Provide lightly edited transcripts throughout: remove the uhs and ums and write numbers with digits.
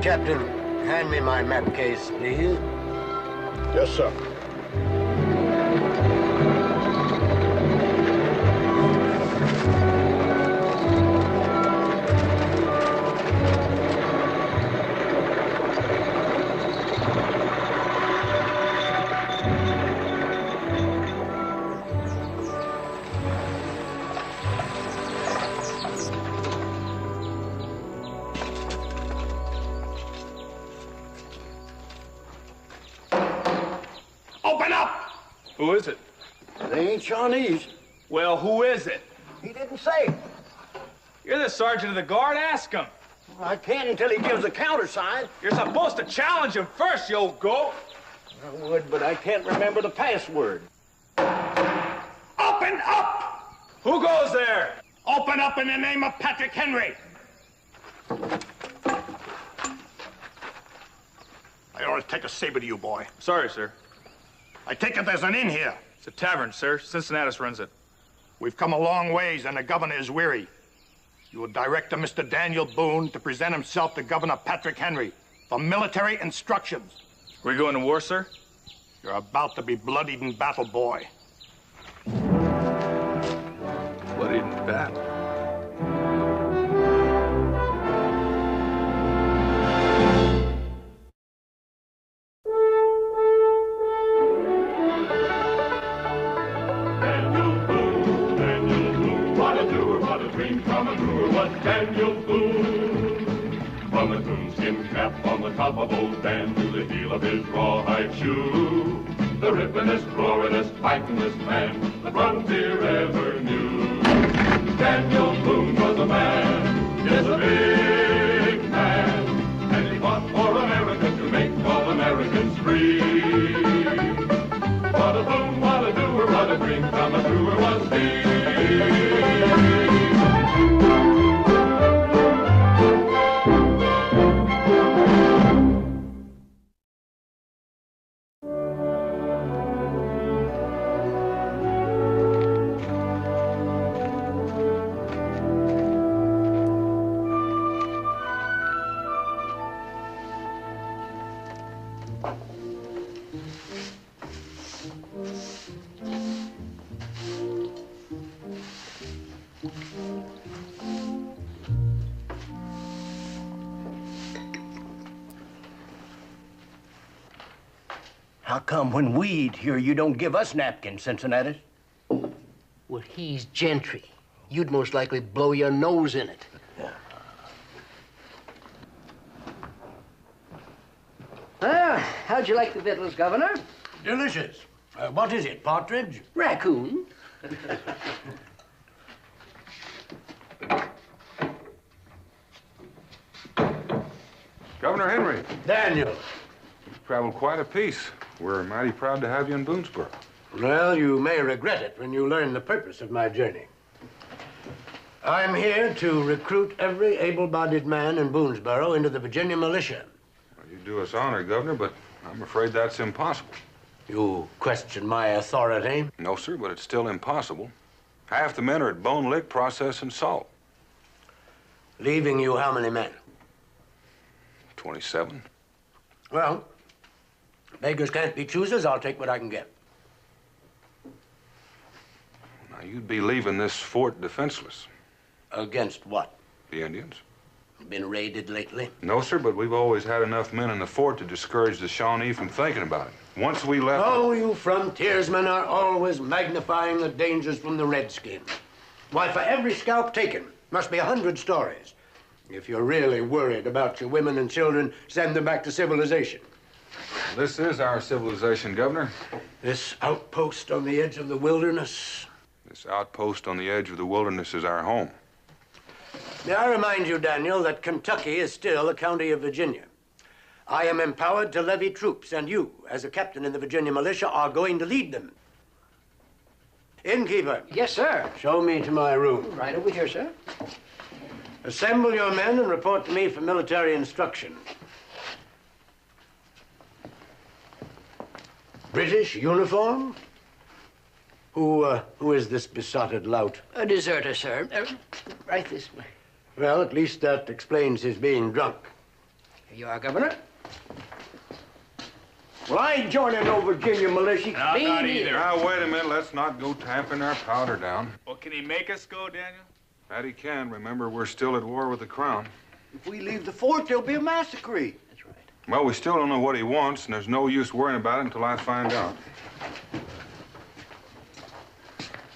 Captain, hand me my map case, please. Yes, sir. Who is it? They ain't Shawnees. Well, who is it? He didn't say. You're the sergeant of the guard. Ask him. I can't until he gives the countersign. You're supposed to challenge him first, you old goat. I would, but I can't remember the password. Open up! Who goes there? Open up in the name of Patrick Henry. I ought to take a saber to you, boy. Sorry, sir. I take it there's an inn here. It's a tavern, sir. Cincinnatus runs it. We've come a long ways, and the governor is weary. You will direct to Mr. Daniel Boone to present himself to Governor Patrick Henry for military instructions. We going to war, sir? You're about to be bloodied in battle, boy. Bloodied in battle. Daniel Boone. From a coonskin cap on the top of old Dan to the heel of his rawhide shoe, the rippin'est, roarin'est, fightin'est man the frontier ever knew. Daniel Boone was a man, yes, a big man, and he fought for America to make all Americans free. What a boom, what a doer, what a dream come a truer was he. How come when we eat here, you don't give us napkins, Cincinnatus? Well, he's gentry. You'd most likely blow your nose in it. How'd you like the victuals, Governor? Delicious. What is it, partridge? Raccoon. Governor Henry. Daniel. You've traveled quite a piece. We're mighty proud to have you in Boonesboro. Well, you may regret it when you learn the purpose of my journey. I'm here to recruit every able-bodied man in Boonesboro into the Virginia militia. Well, you do us honor, Governor, but I'm afraid that's impossible. You question my authority? No, sir, but it's still impossible. Half the men are at Bone Lick processing salt. Leaving you how many men? 27. Well, beggars can't be choosers. I'll take what I can get. Now, you'd be leaving this fort defenseless. Against what? The Indians. Been raided lately? No, sir, but we've always had enough men in the fort to discourage the Shawnee from thinking about it. Once we left... Oh, you frontiersmen are always magnifying the dangers from the redskins. Why, for every scalp taken, must be 100 stories. If you're really worried about your women and children, send them back to civilization. This is our civilization, Governor. This outpost on the edge of the wilderness? This outpost on the edge of the wilderness is our home. May I remind you, Daniel, that Kentucky is still a county of Virginia. I am empowered to levy troops, and you, as a captain in the Virginia militia, are going to lead them. Innkeeper. Yes, sir. Show me to my room. Right over here, sir. Assemble your men and report to me for military instruction. British uniform? Who is this besotted lout? A deserter, sir. Right this way. Well, at least that explains his being drunk. Here you are, Governor. Well, I ain't joining no Virginia militia. No, I'm not either. Now, wait a minute. Let's not go tamping our powder down. Well, can he make us go, Daniel? That he can. Remember, we're still at war with the Crown. If we leave the fort, there'll be a massacre. That's right. Well, we still don't know what he wants, and there's no use worrying about it until I find out.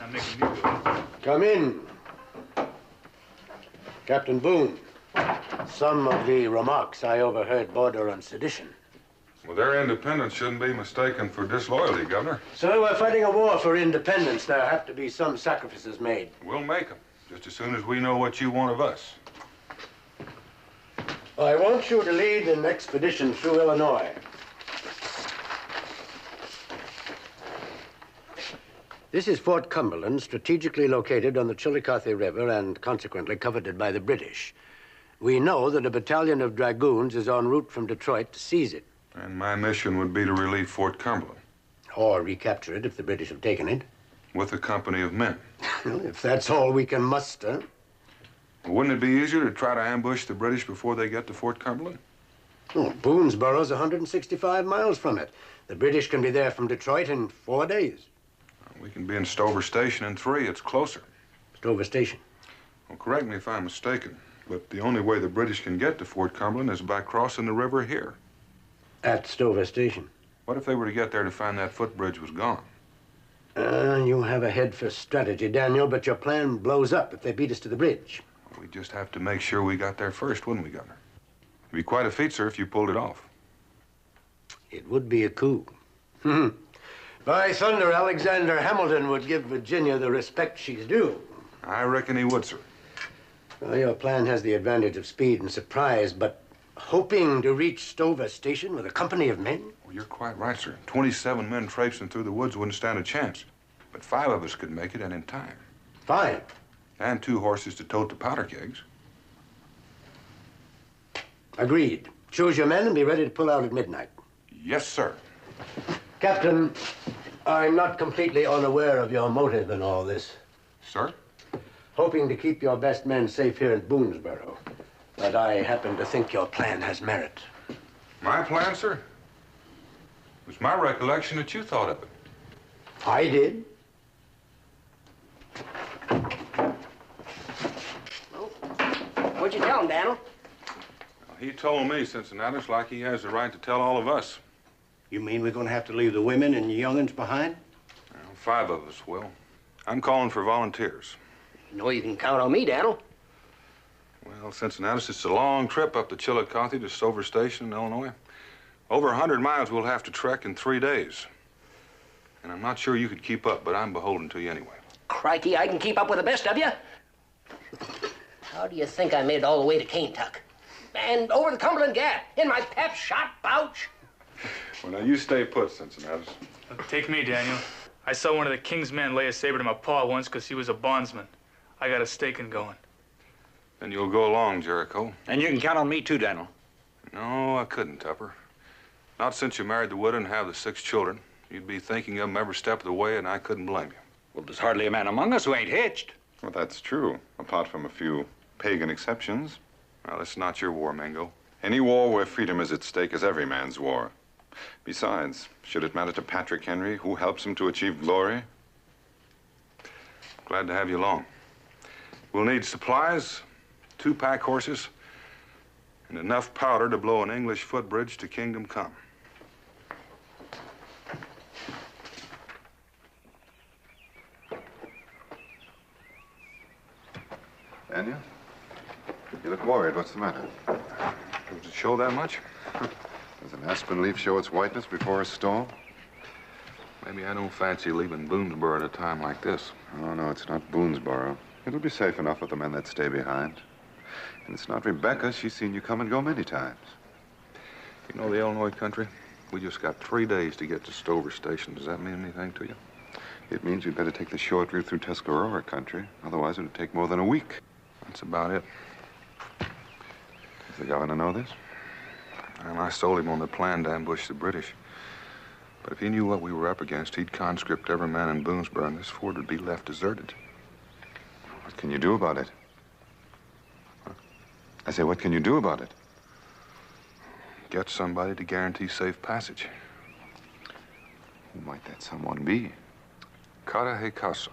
I'm making you do it. Come in. Captain Boone, some of the remarks I overheard border on sedition. Well, their independence shouldn't be mistaken for disloyalty, Governor. So we're fighting a war for independence. There have to be some sacrifices made. We'll make them, just as soon as we know what you want of us. I want you to lead an expedition through Illinois. This is Fort Cumberland, strategically located on the Chillicothe River and consequently coveted by the British. We know that a battalion of dragoons is en route from Detroit to seize it. And my mission would be to relieve Fort Cumberland. Or recapture it if the British have taken it. With a company of men. Well, if that's all we can muster. Wouldn't it be easier to try to ambush the British before they get to Fort Cumberland? Oh, Boonesboro's 165 miles from it. The British can be there from Detroit in 4 days. We can be in Stover Station in 3. It's closer. Stover Station. Well, correct me if I'm mistaken, but the only way the British can get to Fort Cumberland is by crossing the river here. At Stover Station. What if they were to get there to find that footbridge was gone? You have a head for strategy, Daniel, but your plan blows up if they beat us to the bridge. We'd just have to make sure we got there first, wouldn't we, Governor? It'd be quite a feat, sir, if you pulled it off. It would be a coup. By thunder, Alexander Hamilton would give Virginia the respect she's due. I reckon he would, sir. Well, your plan has the advantage of speed and surprise, but hoping to reach Stover Station with a company of men? Well, you're quite right, sir. 27 men traipsing through the woods wouldn't stand a chance. But 5 of us could make it, and in time. 5? And 2 horses to tote the powder kegs. Agreed. Choose your men and be ready to pull out at midnight. Yes, sir. Captain, I'm not completely unaware of your motive in all this. Sir? Hoping to keep your best men safe here in Boonesboro. But I happen to think your plan has merit. My plan, sir? It was my recollection that you thought of it. I did. What'd you tell him, Daniel? He told me, Cincinnatus, like he has the right to tell all of us. You mean we're going to have to leave the women and young'uns behind? Well, 5 of us will. I'm calling for volunteers. You know you can count on me, Daniel. Well, Cincinnatus, it's a long trip up the Chillicothe to Stover Station in Illinois. Over 100 miles we'll have to trek in 3 days. And I'm not sure you could keep up, but I'm beholden to you anyway. Crikey, I can keep up with the best of you. How do you think I made it all the way to Kaintuck? And over the Cumberland Gap, in my pep shot pouch. Well, now, you stay put, Cincinnatus. Take me, Daniel. I saw one of the king's men lay a saber to my paw once because he was a bondsman. I got a staking going. Then you'll go along, Jericho. And you can count on me, too, Daniel. No, I couldn't, Tupper. Not since you married the widow and have the 6 children. You'd be thinking of them every step of the way, and I couldn't blame you. Well, there's hardly a man among us who ain't hitched. Well, that's true, apart from a few pagan exceptions. Well, it's not your war, Mingo. Any war where freedom is at stake is every man's war. Besides, should it matter to Patrick Henry who helps him to achieve glory? Glad to have you along. We'll need supplies, 2 pack horses, and enough powder to blow an English footbridge to Kingdom Come. Daniel? You look worried. What's the matter? Does it show that much? Does an aspen leaf show its whiteness before a storm? Maybe I don't fancy leaving Boonesboro at a time like this. Oh, no, it's not Boonesboro. It'll be safe enough with the men that stay behind. And it's not Rebecca. She's seen you come and go many times. You know the Illinois country? We just got 3 days to get to Stover Station. Does that mean anything to you? It means we'd better take the short route through Tuscarora country. Otherwise, it would take more than a week. That's about it. Does the governor know this? And I sold him on the plan to ambush the British. But if he knew what we were up against, he'd conscript every man in Boonesboro, and this fort would be left deserted. What can you do about it? Huh? I say, what can you do about it? get somebody to guarantee safe passage. Who might that someone be? Cara Casa.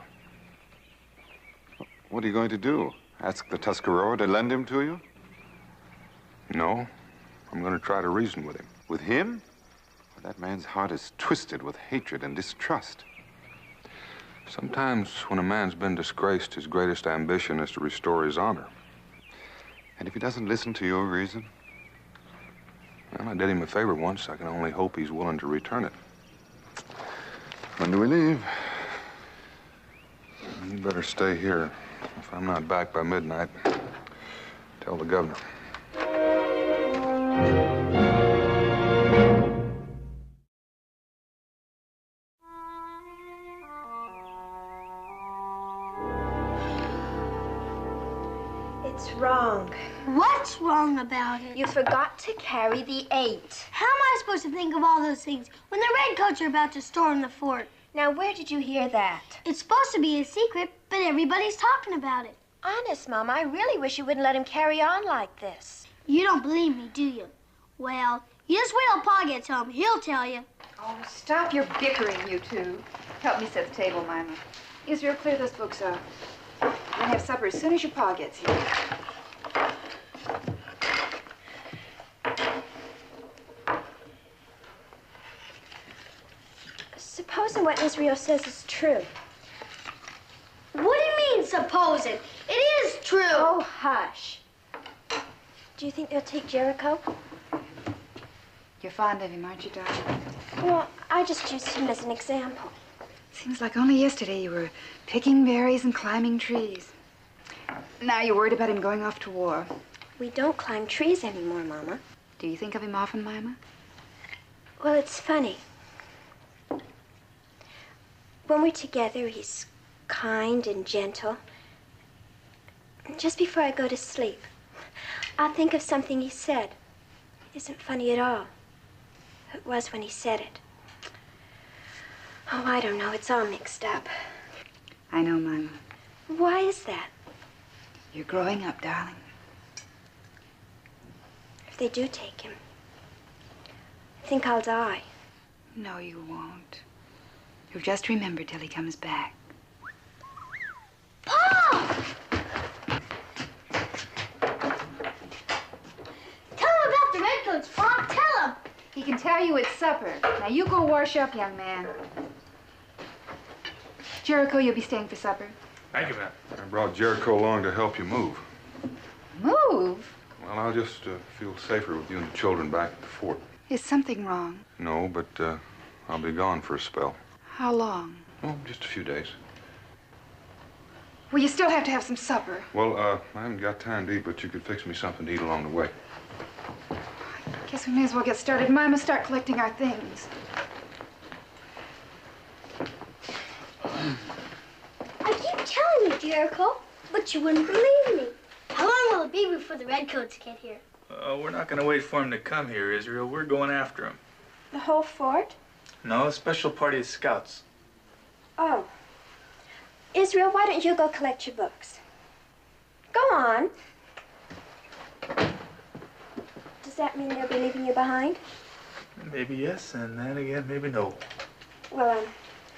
What are you going to do? Ask the Tuscarora to lend him to you? No, I'm going to try to reason with him. With him? Well, that man's heart is twisted with hatred and distrust. Sometimes when a man's been disgraced, his greatest ambition is to restore his honor. And if he doesn't listen to your reason? Well, I did him a favor once. I can only hope he's willing to return it. When do we leave? You better stay here. If I'm not back by midnight, tell the governor. It's wrong. What's wrong about it? You forgot to carry the 8. How am I supposed to think of all those things when the redcoats are about to storm the fort? Now, where did you hear that? It's supposed to be a secret, but everybody's talking about it. Honest, Mama, I really wish you wouldn't let him carry on like this. You don't believe me, do you? Well, you just wait till Pa gets home. He'll tell you. Oh, stop your bickering, you two. Help me set the table, Mima. Israel, clear those books off. We're gonna have supper as soon as your Pa gets here. Supposing what Israel says is true. What do you mean, suppose it? It is true. Oh, hush. Do you think they'll take Jericho? You're fond of him, aren't you, darling? Well, I just used him as an example. Seems like only yesterday you were picking berries and climbing trees. Now you're worried about him going off to war. We don't climb trees anymore, Mama. Do you think of him often, Mima? Well, it's funny. When we're together, he's kind and gentle. Just before I go to sleep, I'll think of something he said. It isn't funny at all. It was when he said it. Oh, I don't know. It's all mixed up. I know, Mima. Why is that? You're growing up, darling. If they do take him, I think I'll die. No, you won't. You'll just remember till he comes back. Pa! Tell him about the redcoats, Pa. Tell him. He can tell you it's supper. Now you go wash up, young man. Jericho, you'll be staying for supper. Thank you, ma'am. I brought Jericho along to help you move. Move? Well, I'll just feel safer with you and the children back at the fort. Is something wrong? No, but I'll be gone for a spell. How long? Oh, just a few days. Well, you still have to have some supper. Well, I haven't got time to eat, but you could fix me something to eat along the way. Guess we may as well get started. Mine must start collecting our things. I keep telling you, Jericho, but you wouldn't believe me. How long will it be before the redcoats get here? We're not going to wait for him to come here, Israel. We're going after him. The whole fort? No, a special party of scouts. Oh. Israel, why don't you go collect your books? Go on. Does that mean they'll be leaving you behind? Maybe yes, and then again, maybe no. Well,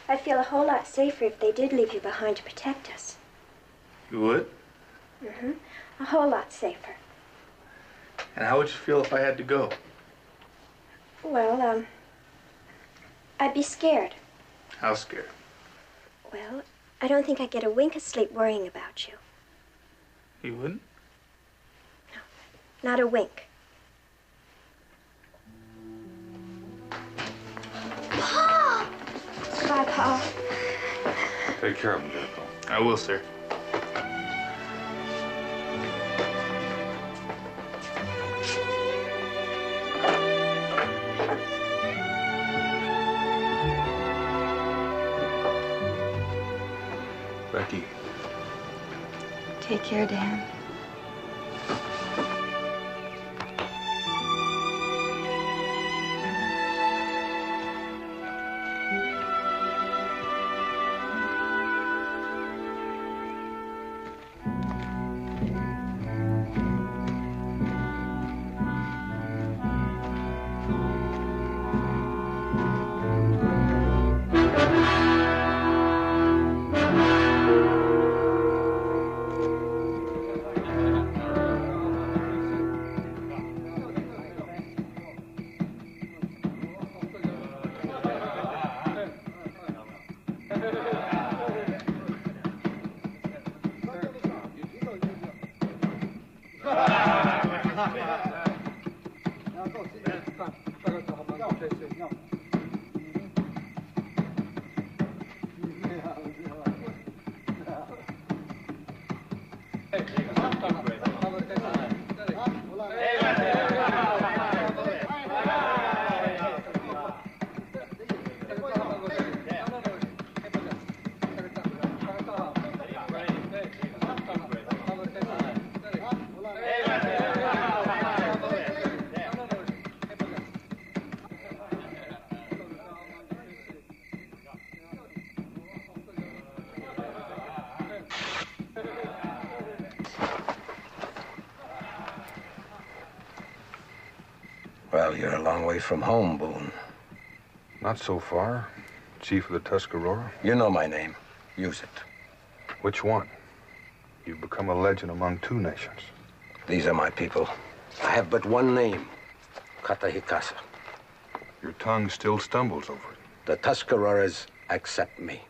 I'd feel a whole lot safer if they did leave you behind to protect us. You would? Mm-hmm. A whole lot safer. And how would you feel if I had to go? Well, I'd be scared. How scared? Well, I don't think I'd get a wink of sleep worrying about you. You wouldn't? Not a wink. Pa! Bye, Pa. Take care of him, Jericho. I will, sir. Becky. Take care, Dan. Well, you're a long way from home, Boone. Not so far. Chief of the Tuscarora. You know my name. Use it. Which one? You've become a legend among two nations. These are my people. I have but one name. Katahikasa. Your tongue still stumbles over it. The Tuscaroras accept me.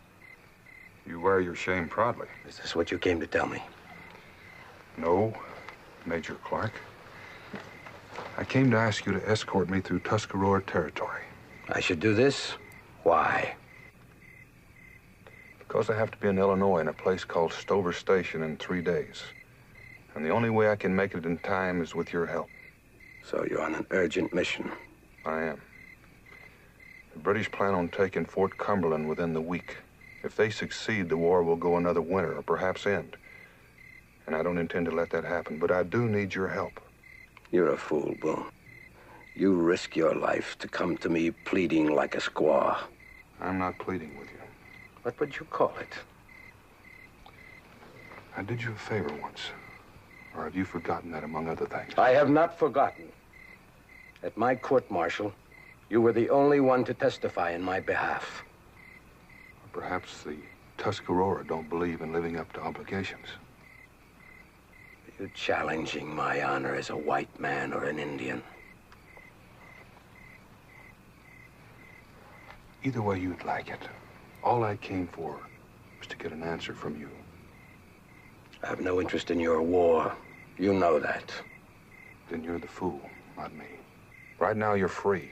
You wear your shame proudly. Is this what you came to tell me? No, Major Clark. I came to ask you to escort me through Tuscarora territory. I should do this? Why? Because I have to be in Illinois in a place called Stover Station in 3 days. And the only way I can make it in time is with your help. So you're on an urgent mission? I am. The British plan on taking Fort Cumberland within the week. If they succeed, the war will go another winter, or perhaps end. And I don't intend to let that happen, but I do need your help. You're a fool, Boone. You risk your life to come to me pleading like a squaw. I'm not pleading with you. What would you call it? I did you a favor once. Or have you forgotten that, among other things? I have not forgotten. At my court-martial, you were the only one to testify in my behalf. Perhaps the Tuscarora don't believe in living up to obligations. Are you challenging my honor as a white man or an Indian? Either way you'd like it. All I came for was to get an answer from you. I have no interest in your war. You know that. Then you're the fool, not me. Right now, you're free.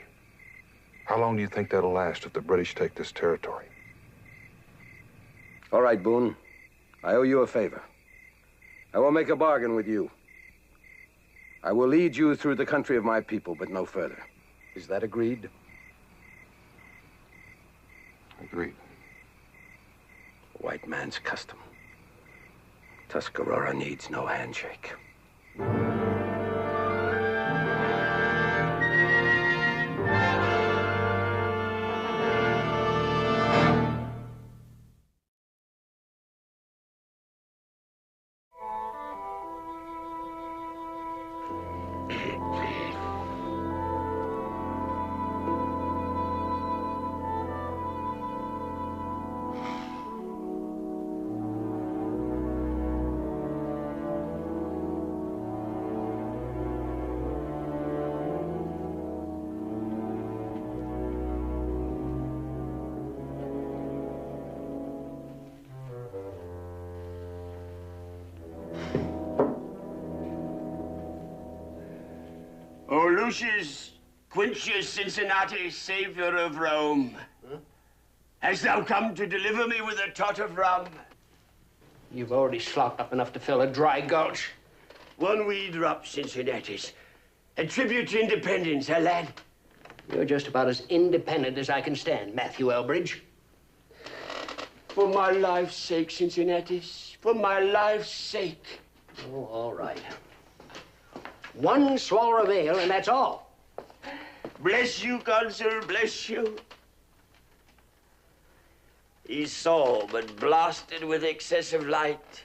How long do you think that'll last if the British take this territory? All right, Boone. I owe you a favor. I will make a bargain with you. I will lead you through the country of my people, but no further. Is that agreed? Agreed. White man's custom. Tuscarora needs no handshake. O Lucius, Quintius Cincinnati, savior of Rome, hast thou come to deliver me with a tot of rum? You've already slopped up enough to fill a dry gulch. One wee drop, Cincinnatus. A tribute to independence, eh, lad? You're just about as independent as I can stand, Matthew Elbridge. For my life's sake, Cincinnatus, for my life's sake. Oh, all right. One swallow of ale, and that's all. Bless you, consul, bless you. He saw, but blasted with excessive light,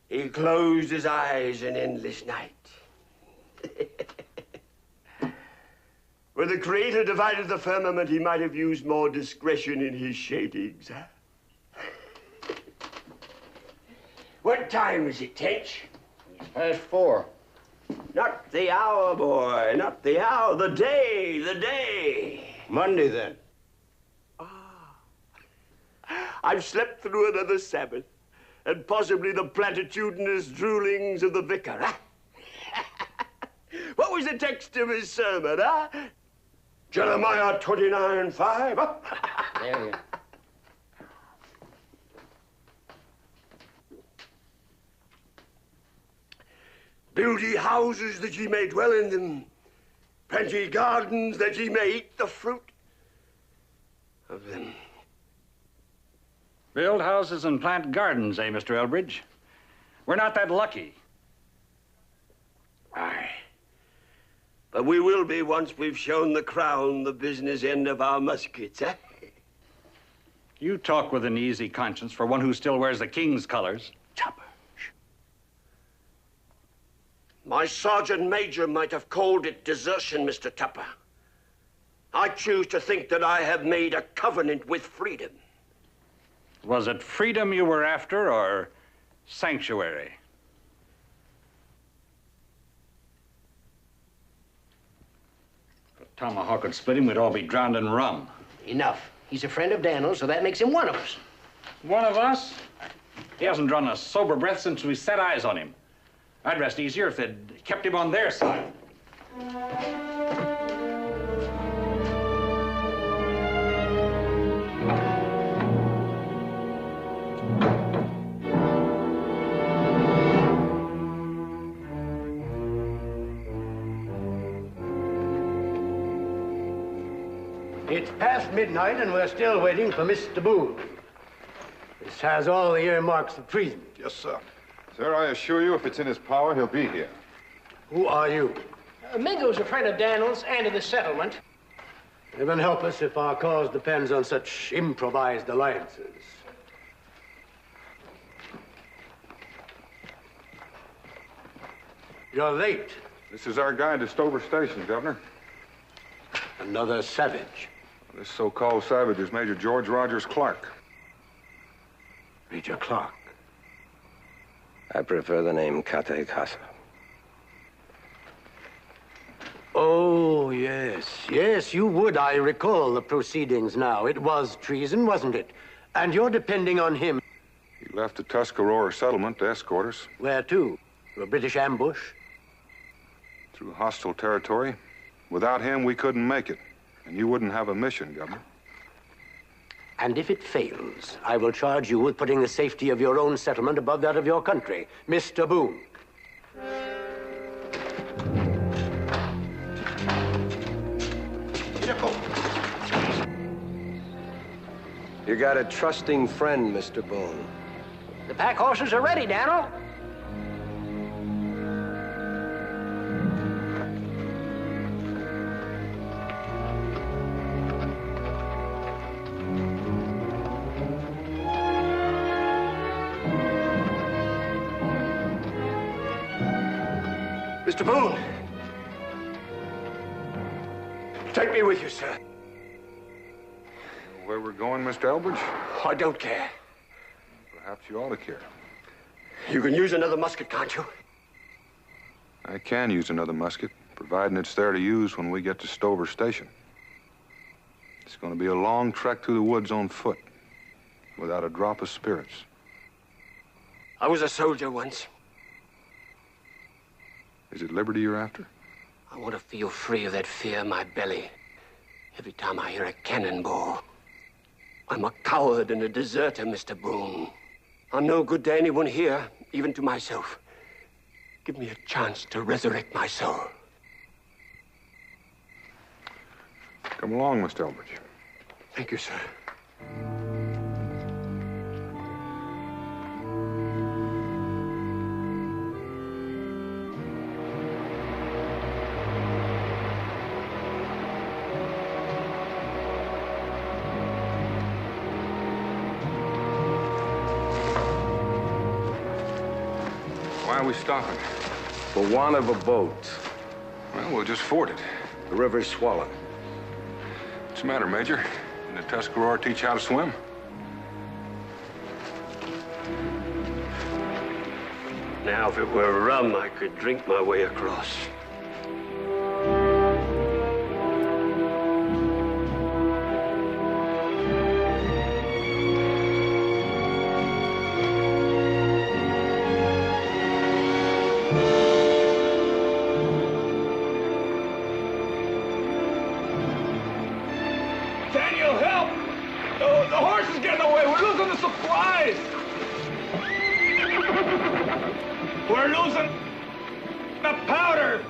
he closed his eyes in endless night. When the Creator divided the firmament, he might have used more discretion in his shadings, huh? What time is it, Tench? It's past 4. Not the hour, boy, not the hour, the day, the day. Monday, then. I've slept through another Sabbath, and possibly the platitudinous droolings of the vicar, huh? What was the text of his sermon, huh? Jeremiah 29:5. There you Build ye houses that ye may dwell in them. Plant ye gardens that ye may eat the fruit of them. Build houses and plant gardens, eh, Mr. Elbridge? We're not that lucky. Aye. But we will be once we've shown the crown the business end of our muskets, eh? You talk with an easy conscience for one who still wears the king's colors. Tupper. My sergeant major might have called it desertion, Mr. Tupper. I choose to think that I have made a covenant with freedom. Was it freedom you were after or sanctuary? If a tomahawk could split him, we'd all be drowned in rum. Enough. He's a friend of Daniel's, so that makes him one of us. One of us? He hasn't drawn a sober breath since we set eyes on him. I'd rest easier if they'd kept him on their side. It's past midnight and we're still waiting for Mr. Boone. This has all the earmarks of treason. Yes, sir. Sir, I assure you, if it's in his power, he'll be here. Who are you? Mingo's a friend of Daniel's and of the settlement. Heaven help us if our cause depends on such improvised alliances. You're late. This is our guide to Stover Station, Governor. Another savage. This so-called savage is Major George Rogers Clark. Major Clark. I prefer the name Kate Casa. Oh, yes. Yes, you would. I recall the proceedings now. It was treason, wasn't it? And you're depending on him. He left the Tuscarora settlement to escort us. Where to? To a British ambush? Through hostile territory. Without him, we couldn't make it. And you wouldn't have a mission, Governor. And if it fails, I will charge you with putting the safety of your own settlement above that of your country. Mr. Boone. You got a trusting friend, Mr. Boone. The pack horses are ready, Daniel. Mr. Boone. Take me with you, sir. Where we're going, Mr. Elbridge? I don't care. Perhaps you ought to care. You can use another musket, can't you? I can use another musket, providing it's there to use when we get to Stover Station. It's going to be a long trek through the woods on foot, without a drop of spirits. I was a soldier once. Is it liberty you're after? I want to feel free of that fear in my belly every time I hear a cannonball. I'm a coward and a deserter, Mr. Boone. I'm no good to anyone here, even to myself. Give me a chance to resurrect my soul. Come along, Mr. Elbridge. Thank you, sir. Why are we stopping? For want of a boat. Well, we'll just ford it. The river's swollen. What's the matter, Major? Didn't the Tuscarora teach you how to swim? Now, if it were rum, I could drink my way across. We're losing the powder.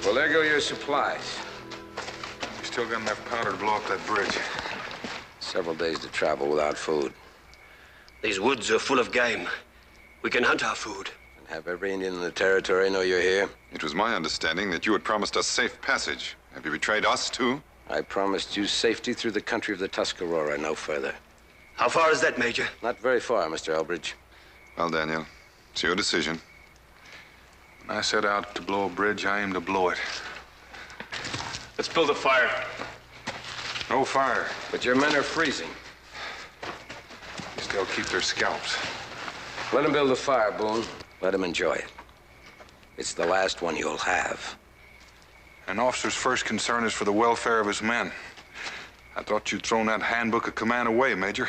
Well, there go your supplies. You still got enough powder to blow up that bridge. Several days to travel without food. These woods are full of game. We can hunt our food. And have every Indian in the territory know you're here? It was my understanding that you had promised us safe passage. Have you betrayed us, too? I promised you safety through the country of the Tuscarora, no further. How far is that, Major? Not very far, Mr. Elbridge. Well, Daniel, it's your decision. When I set out to blow a bridge, I aim to blow it. Let's build a fire. No fire. But your men are freezing. They still keep their scalps. Let them build a fire, Boone. Let them enjoy it. It's the last one you'll have. An officer's first concern is for the welfare of his men. I thought you'd thrown that handbook of command away, Major.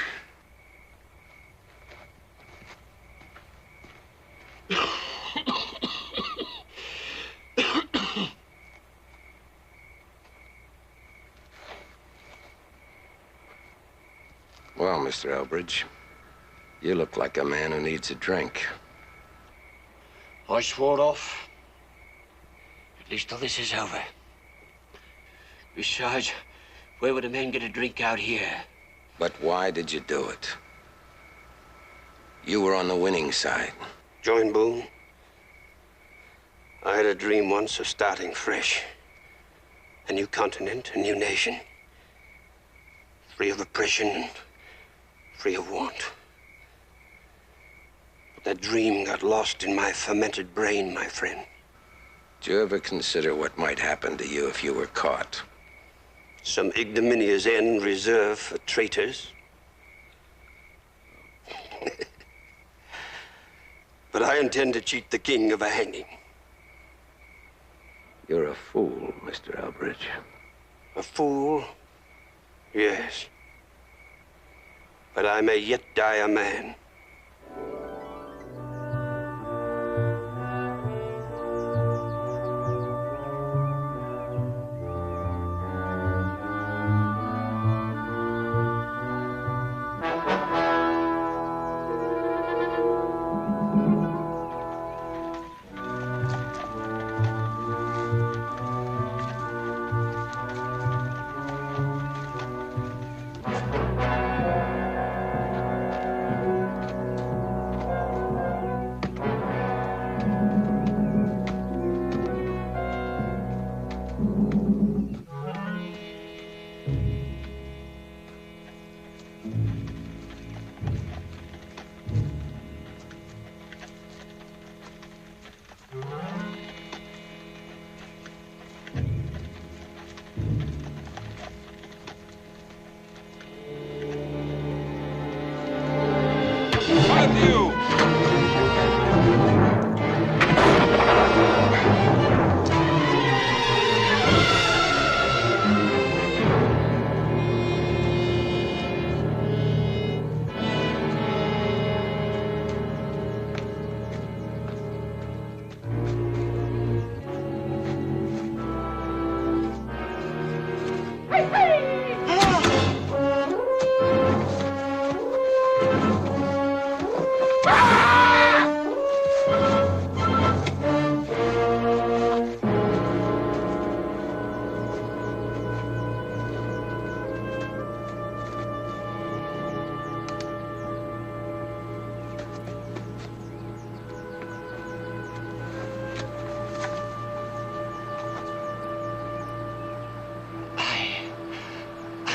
Well, Mr. Elbridge, you look like a man who needs a drink. I swore off. At least till this is over. Besides, where would a man get a drink out here? But why did you do it? You were on the winning side. Join Boone? I had a dream once of starting fresh. A new continent, a new nation. Free of oppression, free of want. But that dream got lost in my fermented brain, my friend. Did you ever consider what might happen to you if you were caught? Some ignominious end reserved for traitors. But I intend to cheat the king of a hanging. You're a fool, Mr. Elbridge. A fool? Yes. But I may yet die a man.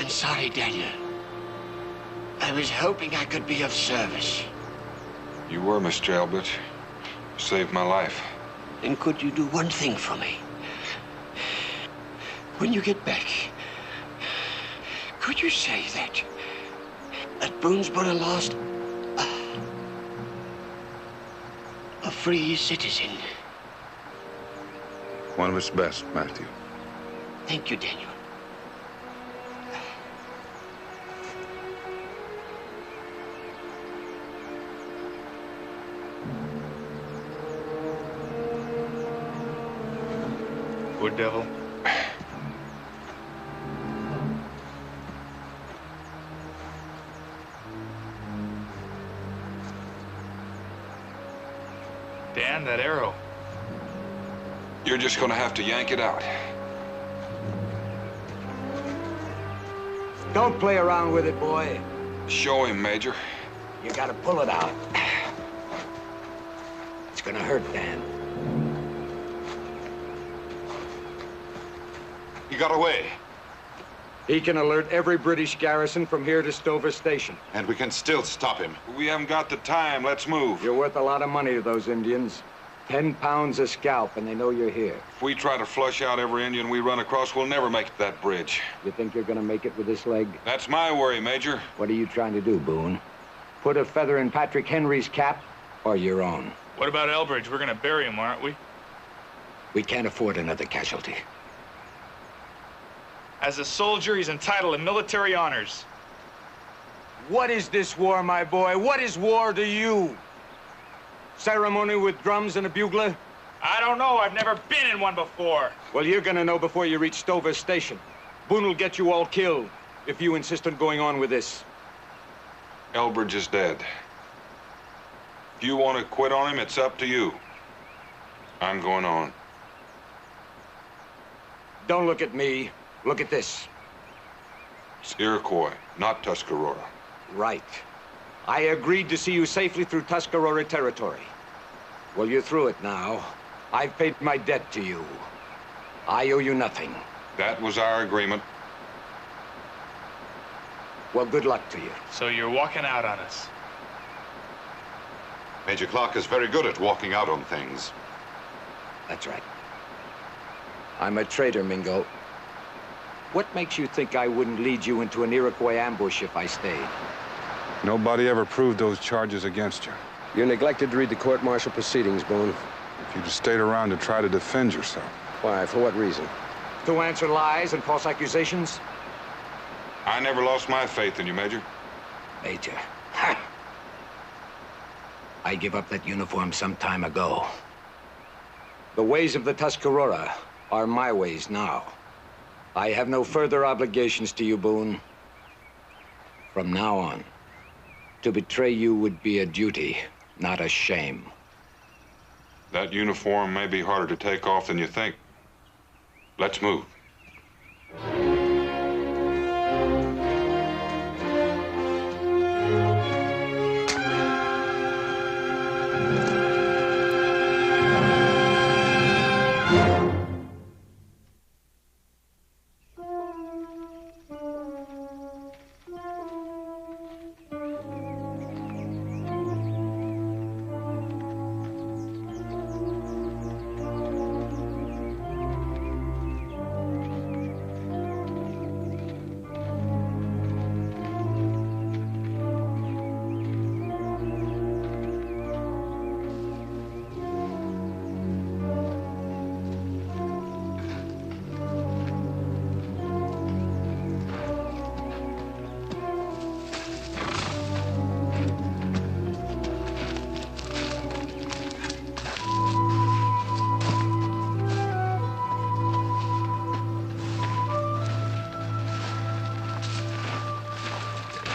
I'm sorry, Daniel. I was hoping I could be of service. You were, Mr. Elbridge. You saved my life. Then could you do one thing for me? When you get back, could you say that Boonesboro lost a free citizen? One of its best, Matthew. Thank you, Daniel. Wood devil. Dan, that arrow. You're just gonna have to yank it out. Don't play around with it, boy. Show him, Major. You gotta pull it out. It's gonna hurt, Dan. He got away. He can alert every British garrison from here to Stover Station. And we can still stop him. We haven't got the time. Let's move. You're worth a lot of money to those Indians. 10 pounds a scalp, and they know you're here. If we try to flush out every Indian we run across, we'll never make it to that bridge. You think you're gonna make it with this leg? That's my worry, Major. What are you trying to do, Boone? Put a feather in Patrick Henry's cap, or your own? What about Elbridge? We're gonna bury him, aren't we? We can't afford another casualty. As a soldier, he's entitled to military honors. What is this war, my boy? What is war to you? Ceremony with drums and a bugler? I don't know. I've never been in one before. Well, you're gonna know before you reach Stover Station. Boone will get you all killed if you insist on going on with this. Elbridge is dead. If you want to quit on him, it's up to you. I'm going on. Don't look at me. Look at this. It's Iroquois, not Tuscarora. Right. I agreed to see you safely through Tuscarora territory. Well, you're through it now. I've paid my debt to you. I owe you nothing. That was our agreement. Well, good luck to you. So you're walking out on us. Major Clark is very good at walking out on things. That's right. I'm a traitor, Mingo. What makes you think I wouldn't lead you into an Iroquois ambush if I stayed? Nobody ever proved those charges against you. You neglected to read the court-martial proceedings, Boone. If you'd stayed around to try to defend yourself. Why? For what reason? To answer lies and false accusations? I never lost my faith in you, Major. Major. Ha! I gave up that uniform some time ago. The ways of the Tuscarora are my ways now. I have no further obligations to you, Boone. From now on, to betray you would be a duty, not a shame. That uniform may be harder to take off than you think. Let's move.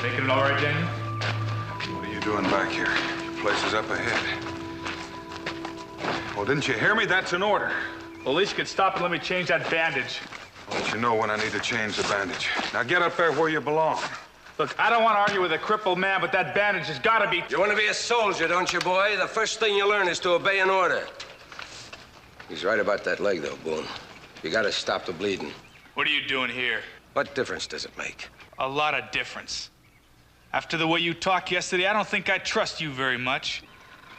Making it all right, Daniel? What are you doing back here? Your place is up ahead. Well, didn't you hear me? That's an order. Well, at least you could stop and let me change that bandage. I'll let you know when I need to change the bandage. Now get up there where you belong. Look, I don't want to argue with a crippled man, but that bandage has got to be... You want to be a soldier, don't you, boy? The first thing you learn is to obey an order. He's right about that leg, though, Boone. You got to stop the bleeding. What are you doing here? What difference does it make? A lot of difference. After the way you talked yesterday, I don't think I trust you very much.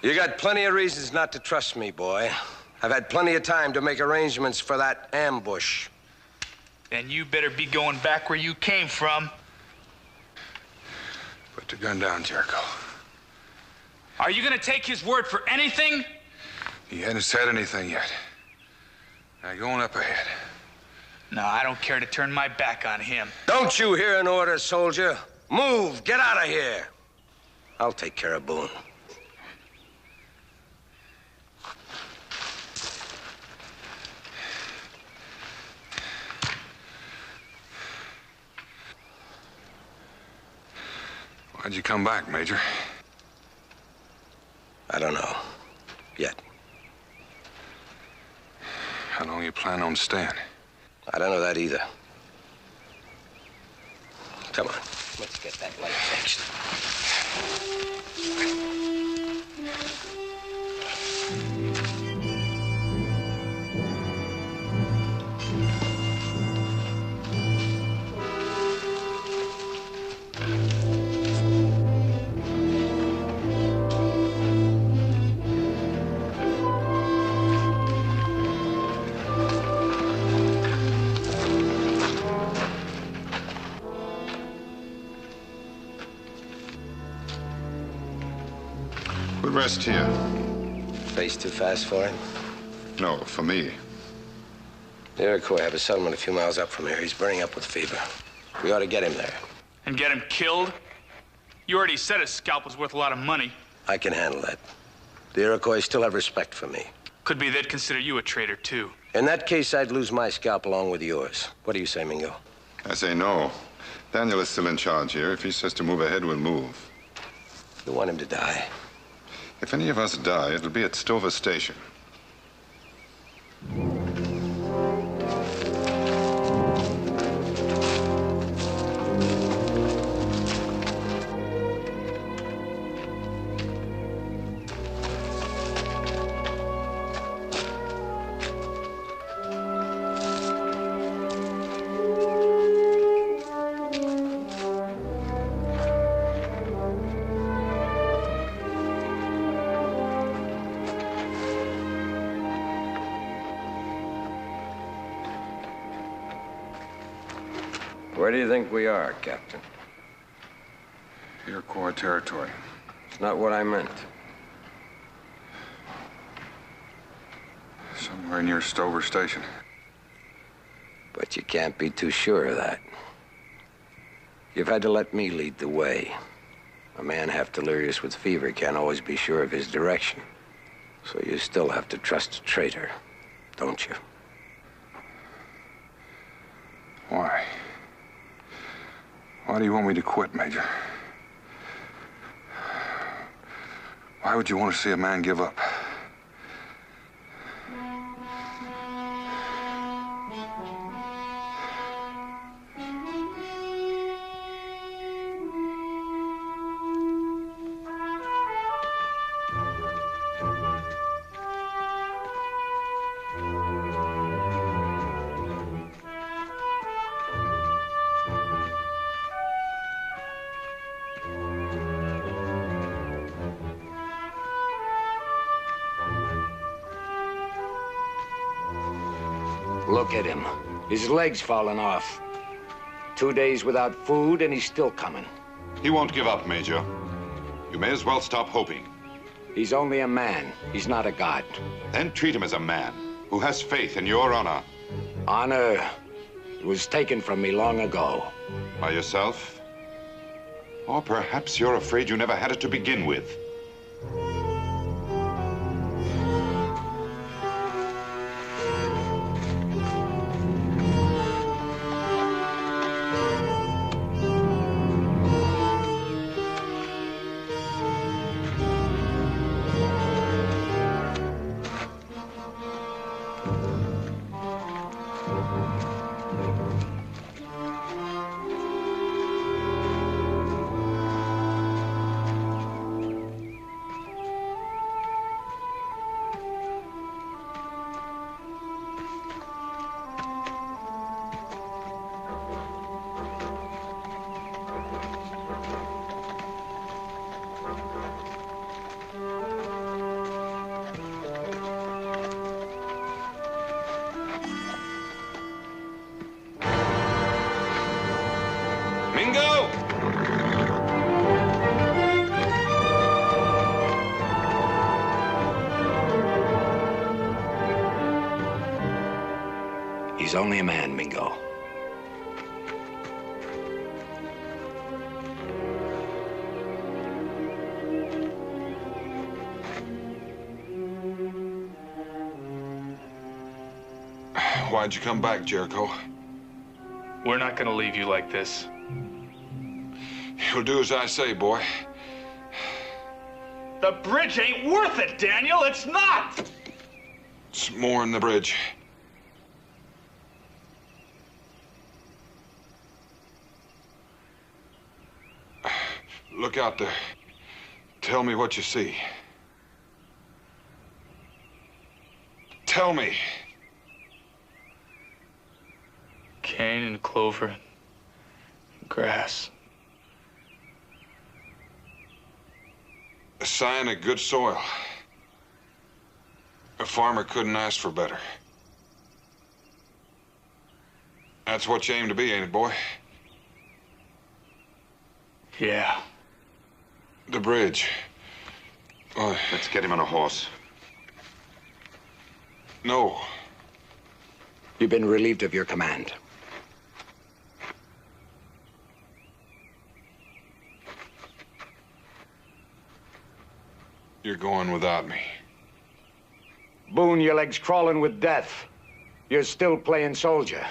You got plenty of reasons not to trust me, boy. I've had plenty of time to make arrangements for that ambush. Then you better be going back where you came from. Put the gun down, Jericho. Are you gonna take his word for anything? He hadn't said anything yet. Now, go on up ahead. No, I don't care to turn my back on him. Don't you hear an order, soldier? Move! Get out of here! I'll take care of Boone. Why'd you come back, Major? I don't know. Yet. How long you plan on staying? I don't know that either. Come on, let's get that light fixed. We'll rest here. Face too fast for him? No, for me. The Iroquois have a settlement a few miles up from here. He's burning up with fever. We ought to get him there. And get him killed? You already said his scalp was worth a lot of money. I can handle that. The Iroquois still have respect for me. Could be they'd consider you a traitor, too. In that case, I'd lose my scalp along with yours. What do you say, Mingo? I say no. Daniel is still in charge here. If he says to move ahead, we'll move. You want him to die? If any of us die, it'll be at Stover Station. Where do you think we are, Captain? Iroquois territory. It's not what I meant. Somewhere near Stover Station. But you can't be too sure of that. You've had to let me lead the way. A man half delirious with fever can't always be sure of his direction. So you still have to trust a traitor, don't you? Why? Why do you want me to quit, Major? Why would you want to see a man give up? Look at him. His leg's fallen off. 2 days without food, and he's still coming. He won't give up, Major. You may as well stop hoping. He's only a man. He's not a god. Then treat him as a man who has faith in your honor. Honor was taken from me long ago. By yourself? Or perhaps you're afraid you never had it to begin with. He's only a man, Mingo. Why'd you come back, Jericho? We're not gonna leave you like this. You'll do as I say, boy. The bridge ain't worth it, Daniel. It's not! It's more in the bridge. Look out there. Tell me what you see. Tell me. Cane and clover and grass. A sign of good soil. A farmer couldn't ask for better. That's what you aim to be, ain't it, boy? Yeah. The bridge. Oh. Let's get him on a horse. No. You've been relieved of your command. You're going without me. Boone, your leg's crawling with death. You're still playing soldier.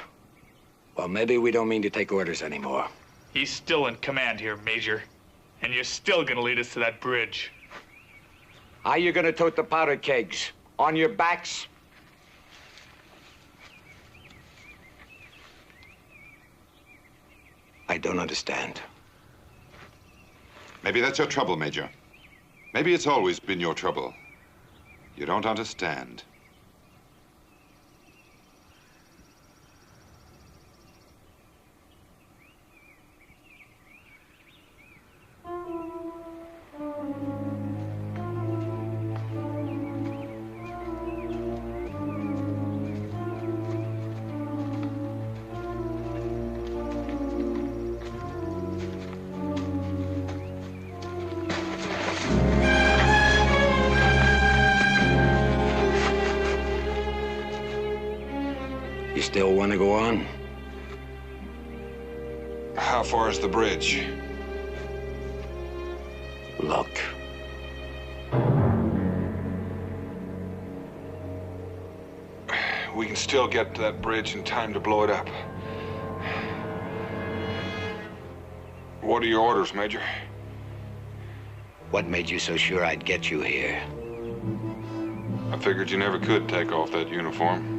Well, maybe we don't mean to take orders anymore. He's still in command here, Major. And you're still gonna lead us to that bridge. How you gonna tote the powder kegs? On your backs? I don't understand. Maybe that's your trouble, Major. Maybe it's always been your trouble. You don't understand. You still want to go on? How far is the bridge? Look. We can still get to that bridge in time to blow it up. What are your orders, Major? What made you so sure I'd get you here? I figured you never could take off that uniform.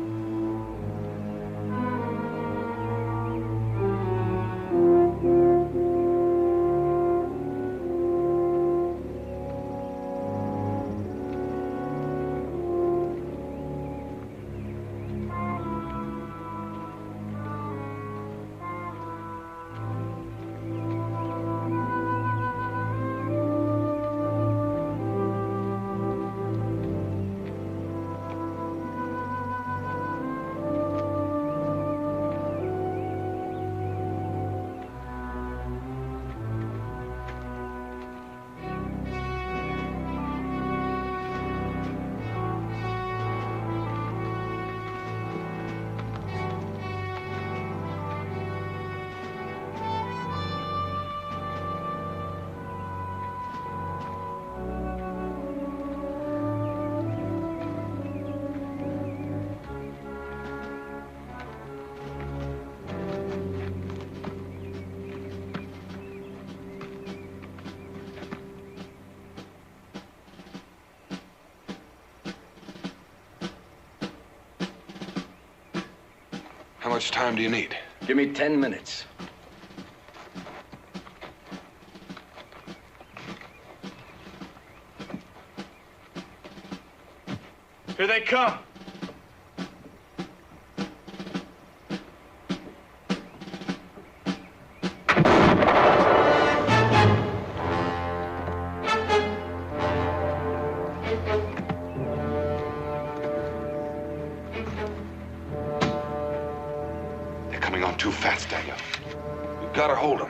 How much time do you need? Give me 10 minutes. Here they come. Too fast, Daniel. You've got to hold him.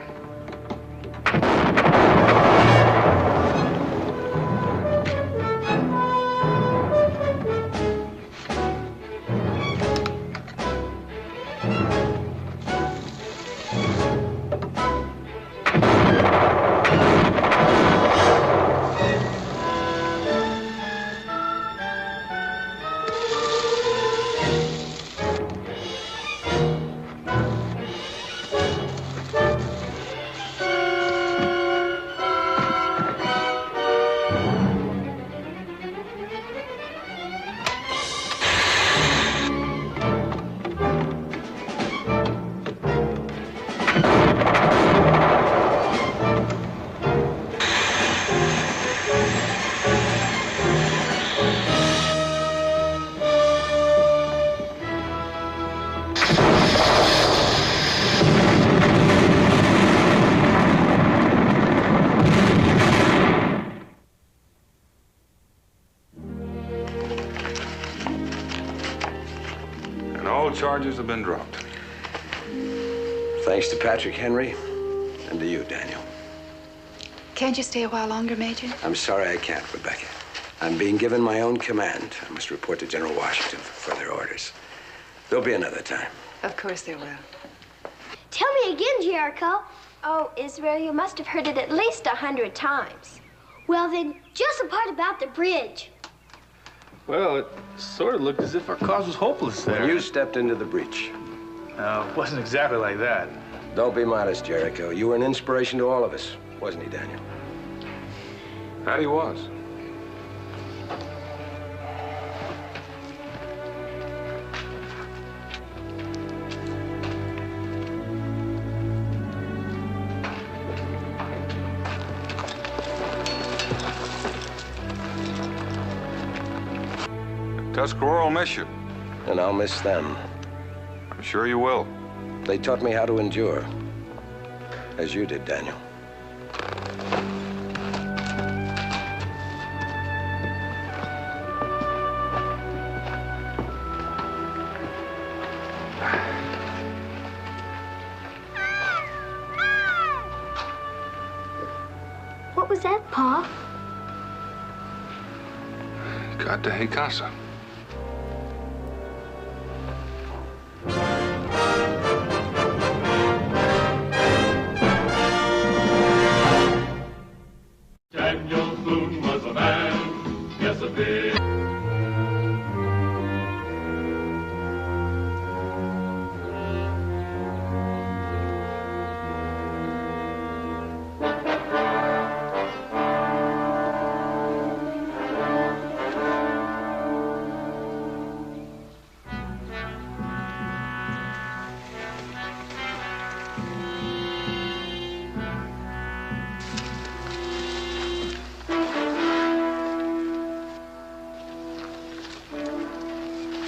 charges have been dropped. Thanks to Patrick Henry and to you, Daniel. Can't you stay a while longer, Major? I'm sorry I can't, Rebecca. I'm being given my own command. I must report to General Washington for further orders. There'll be another time. Of course there will. Tell me again, Jericho. Oh, Israel, you must have heard it at least 100 times. Well, then, just the part about the bridge. Well, it sort of looked as if our cause was hopeless there. When you stepped into the breach. No, it wasn't exactly like that. Don't be modest, Jericho. You were an inspiration to all of us, wasn't he, Daniel? That he was. Tuscarora will miss you. And I'll miss them. I'm sure you will. They taught me how to endure. As you did, Daniel. What was that, Pa? Got to Casa. Daniel Boone was a man, yes, a big.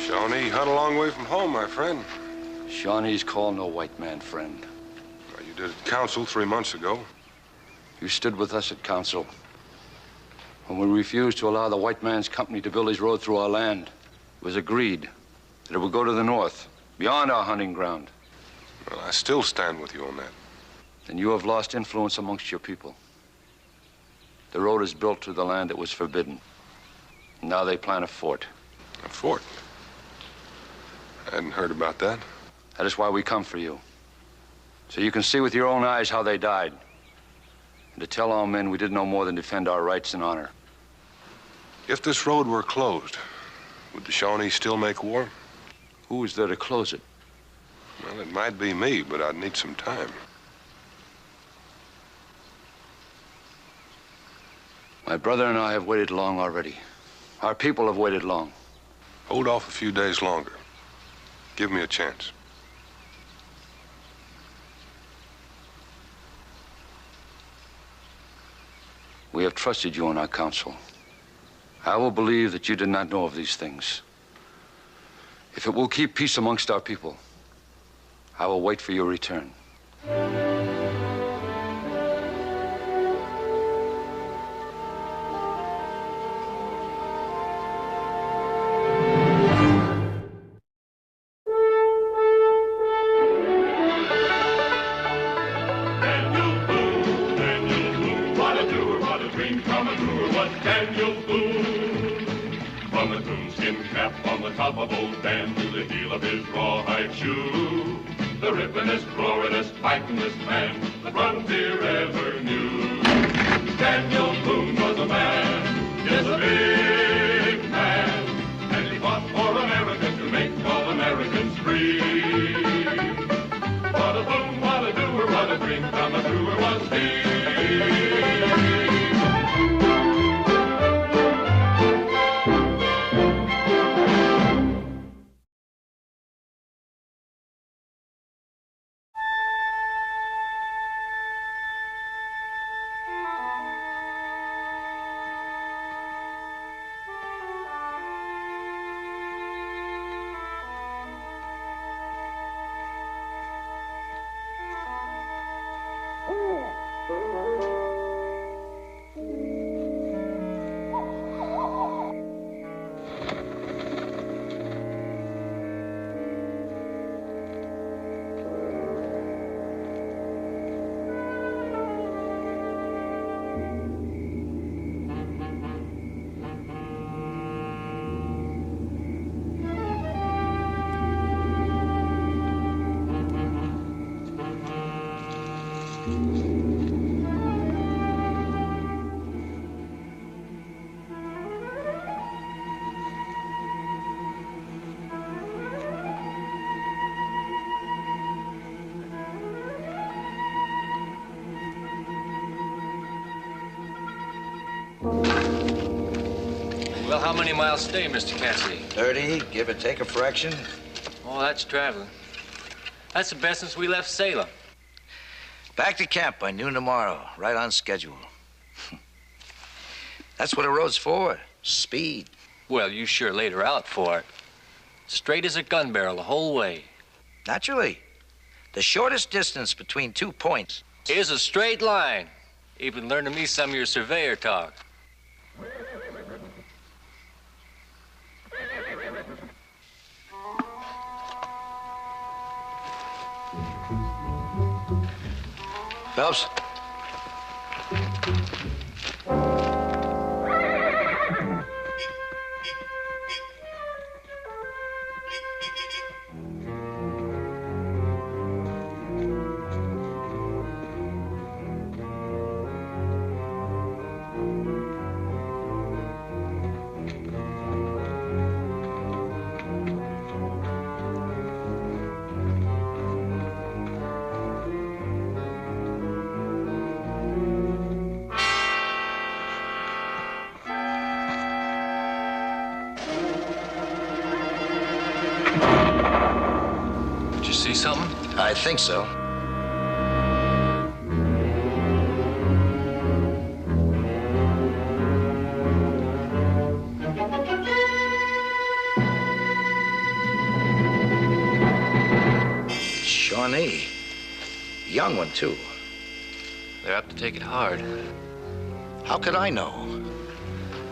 Shawnee, you hunt a long way from home, my friend. Shawnees call no white man friend. Well, you did at council 3 months ago. You stood with us at council when we refused to allow the white man's company to build his road through our land. It was agreed that it would go to the north, beyond our hunting ground. Well, I still stand with you on that. Then you have lost influence amongst your people. The road is built to the land that was forbidden. Now they plan a fort. A fort? I hadn't heard about that. That is why we come for you. So you can see with your own eyes how they died. And to tell our men we did no more than defend our rights and honor. If this road were closed, would the Shawnees still make war? Who is there to close it? Well, it might be me, but I'd need some time. My brother and I have waited long already. Our people have waited long. Hold off a few days longer. Give me a chance. We have trusted you in our council. I will believe that you did not know of these things. If it will keep peace amongst our people, I will wait for your return. Daniel Boone. From the coonskin cap on the top of old Dan to the heel of his rawhide shoe, the rippenest, roaringest, fightingest man the frontier ever knew. Daniel Boone was a man, yes, a big man, and he fought for America to make all Americans free. What a boom, what a doer, what a dream come truer was he. Well, how many miles stay, Mr. Cassidy? 30, give or take a fraction. Oh, that's traveling. That's the best since we left Salem. Back to camp by noon tomorrow, right on schedule. That's what a road's for, speed. Well, you sure laid her out for it. Straight as a gun barrel the whole way. Naturally. The shortest distance between 2 points is a straight line. Even learning me some of your surveyor talk. Phelps? See something? I think so. Shawnee. Young one, too. They're apt to take it hard. How could I know?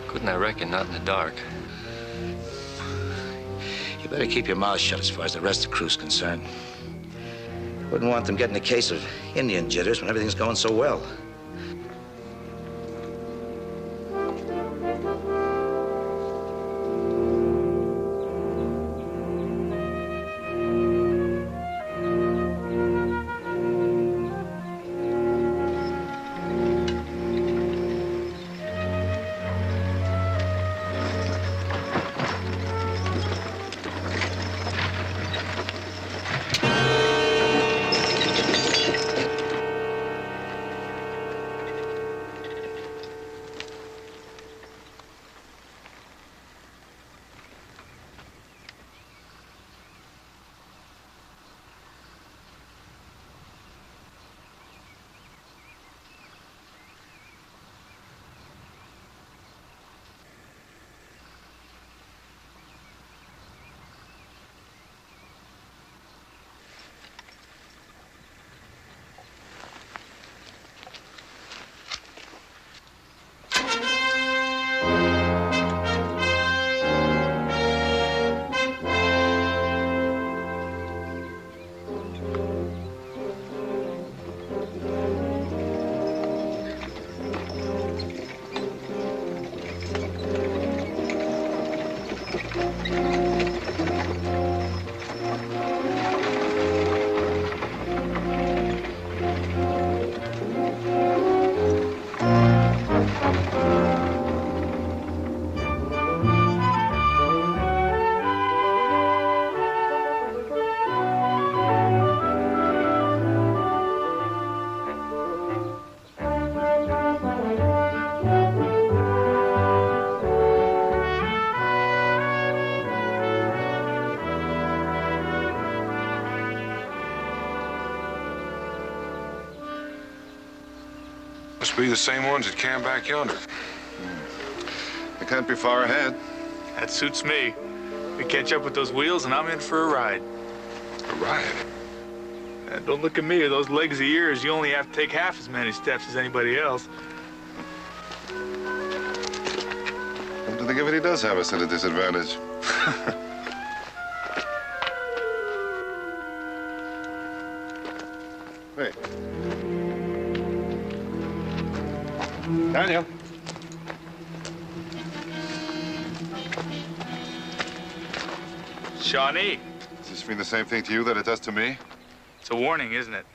Couldn't I reckon, not in the dark. You better keep your mouth shut as far as the rest of the crew's concerned. Wouldn't want them getting a case of Indian jitters when everything's going so well. Must be the same ones that camped back yonder. They can't be far ahead. That suits me. We catch up with those wheels and I'm in for a ride. A ride? And don't look at me with those legs of yours. You only have to take half as many steps as anybody else. Come to think of it, he does have us at a disadvantage. Hey. Daniel. Shawnee. Does this mean the same thing to you that it does to me? It's a warning, isn't it?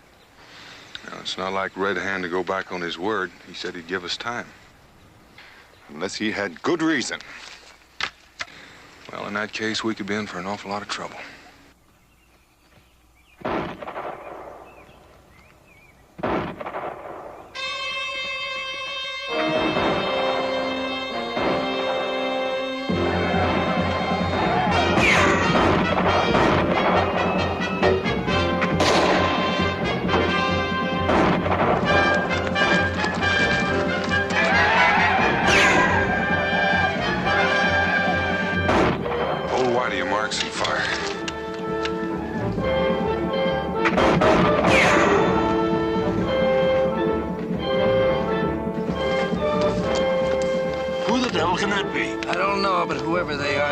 Now, it's not like Red Hand to go back on his word. He said he'd give us time. Unless he had good reason. Well, in that case, we could be in for an awful lot of trouble.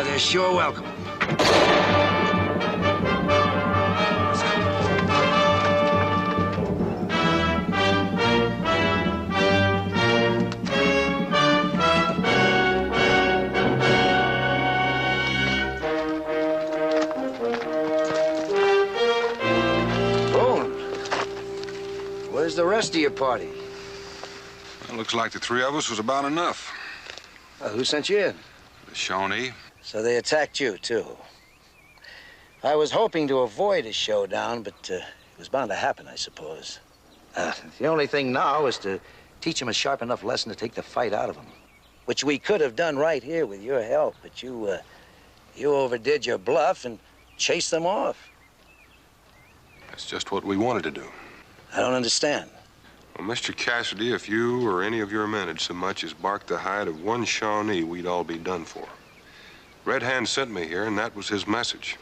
They're sure welcome. Boone, where's the rest of your party? Well, looks like the three of us was about enough. Who sent you in? The Shawnee. So they attacked you, too. I was hoping to avoid a showdown, but it was bound to happen, I suppose. The only thing now is to teach them a sharp enough lesson to take the fight out of them, which we could have done right here with your help, but you overdid your bluff and chased them off. That's just what we wanted to do. I don't understand. Well, Mr. Cassidy, if you or any of your men had so much as barked the hide of one Shawnee, we'd all be done for. Red Hand sent me here, and that was his message.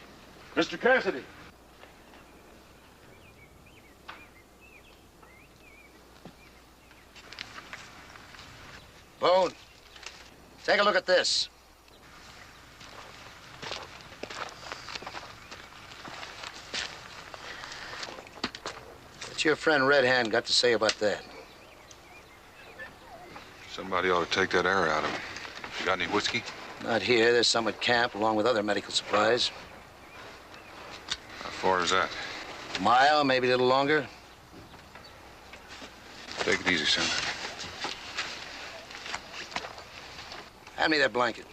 Mr. Cassidy. Boone, take a look at this. What's your friend Red Hand got to say about that? Somebody ought to take that air out of him. You got any whiskey? Not here. There's some at camp, along with other medical supplies. How far is that? A mile, maybe a little longer. Take it easy, son. Hand me that blanket.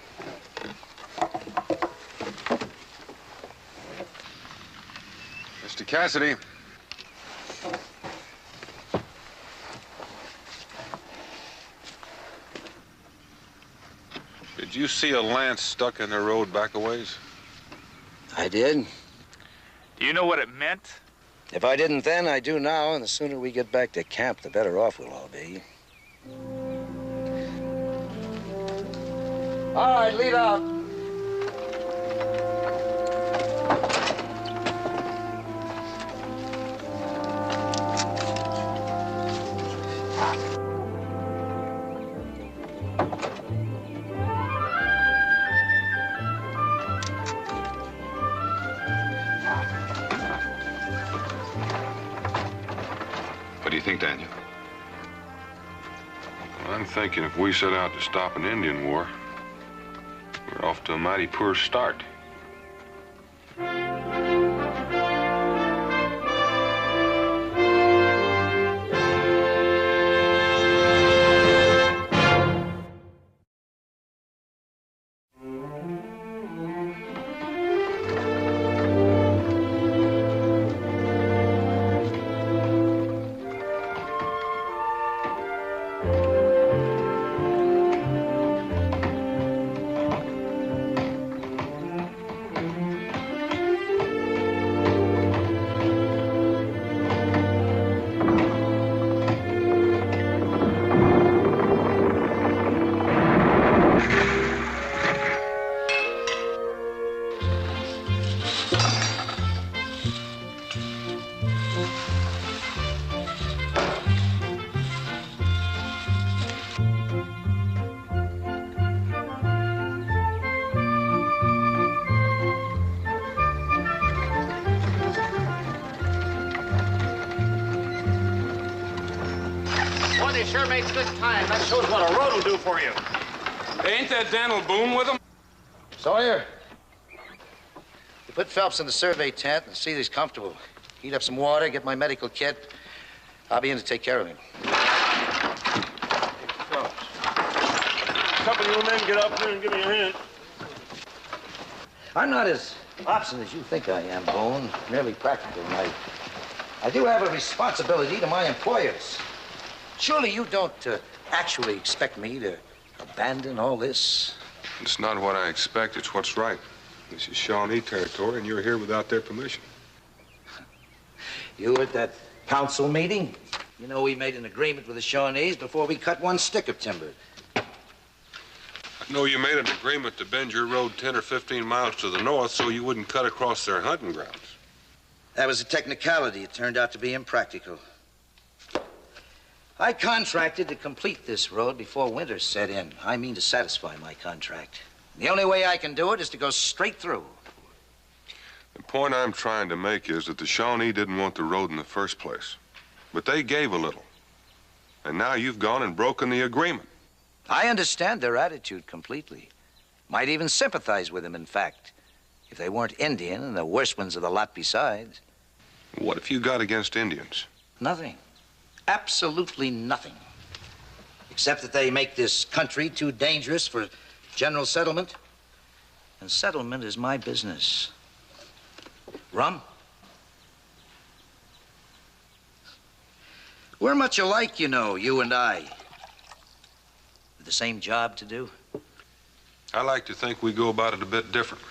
Mr. Cassidy. Did you see a lance stuck in the road back a ways? I did. Do you know what it meant? If I didn't then, I do now, and the sooner we get back to camp, the better off we'll all be. All right, lead out. What do you think, Daniel? Well, I'm thinking if we set out to stop an Indian war, we're off to a mighty poor start. They sure makes good time. That shows what a road will do for you. Hey, ain't that Daniel Boone with him? Sawyer, you put Phelps in the survey tent and see that he's comfortable. Heat up some water, get my medical kit. I'll be in to take care of him. A couple of you men get up there and give me a hand. I'm not as obstinate as you think I am, Boone. Merely practical. And I do have a responsibility to my employers. Surely you don't actually expect me to abandon all this? It's not what I expect, it's what's right. This is Shawnee territory, and you're here without their permission. You were at that council meeting? You know, we made an agreement with the Shawnees before we cut one stick of timber. I know you made an agreement to bend your road 10 or 15 miles to the north so you wouldn't cut across their hunting grounds. That was a technicality. It turned out to be impractical. I contracted to complete this road before winter set in. I mean to satisfy my contract. The only way I can do it is to go straight through. The point I'm trying to make is that the Shawnee didn't want the road in the first place. But they gave a little. And now you've gone and broken the agreement. I understand their attitude completely. Might even sympathize with them, in fact, if they weren't Indian and the worst ones of the lot besides. What have you got against Indians? Nothing. Absolutely nothing. Except that they make this country too dangerous for general settlement. And settlement is my business. Rum? We're much alike, you know, you and I. With the same job to do. I like to think we go about it a bit different.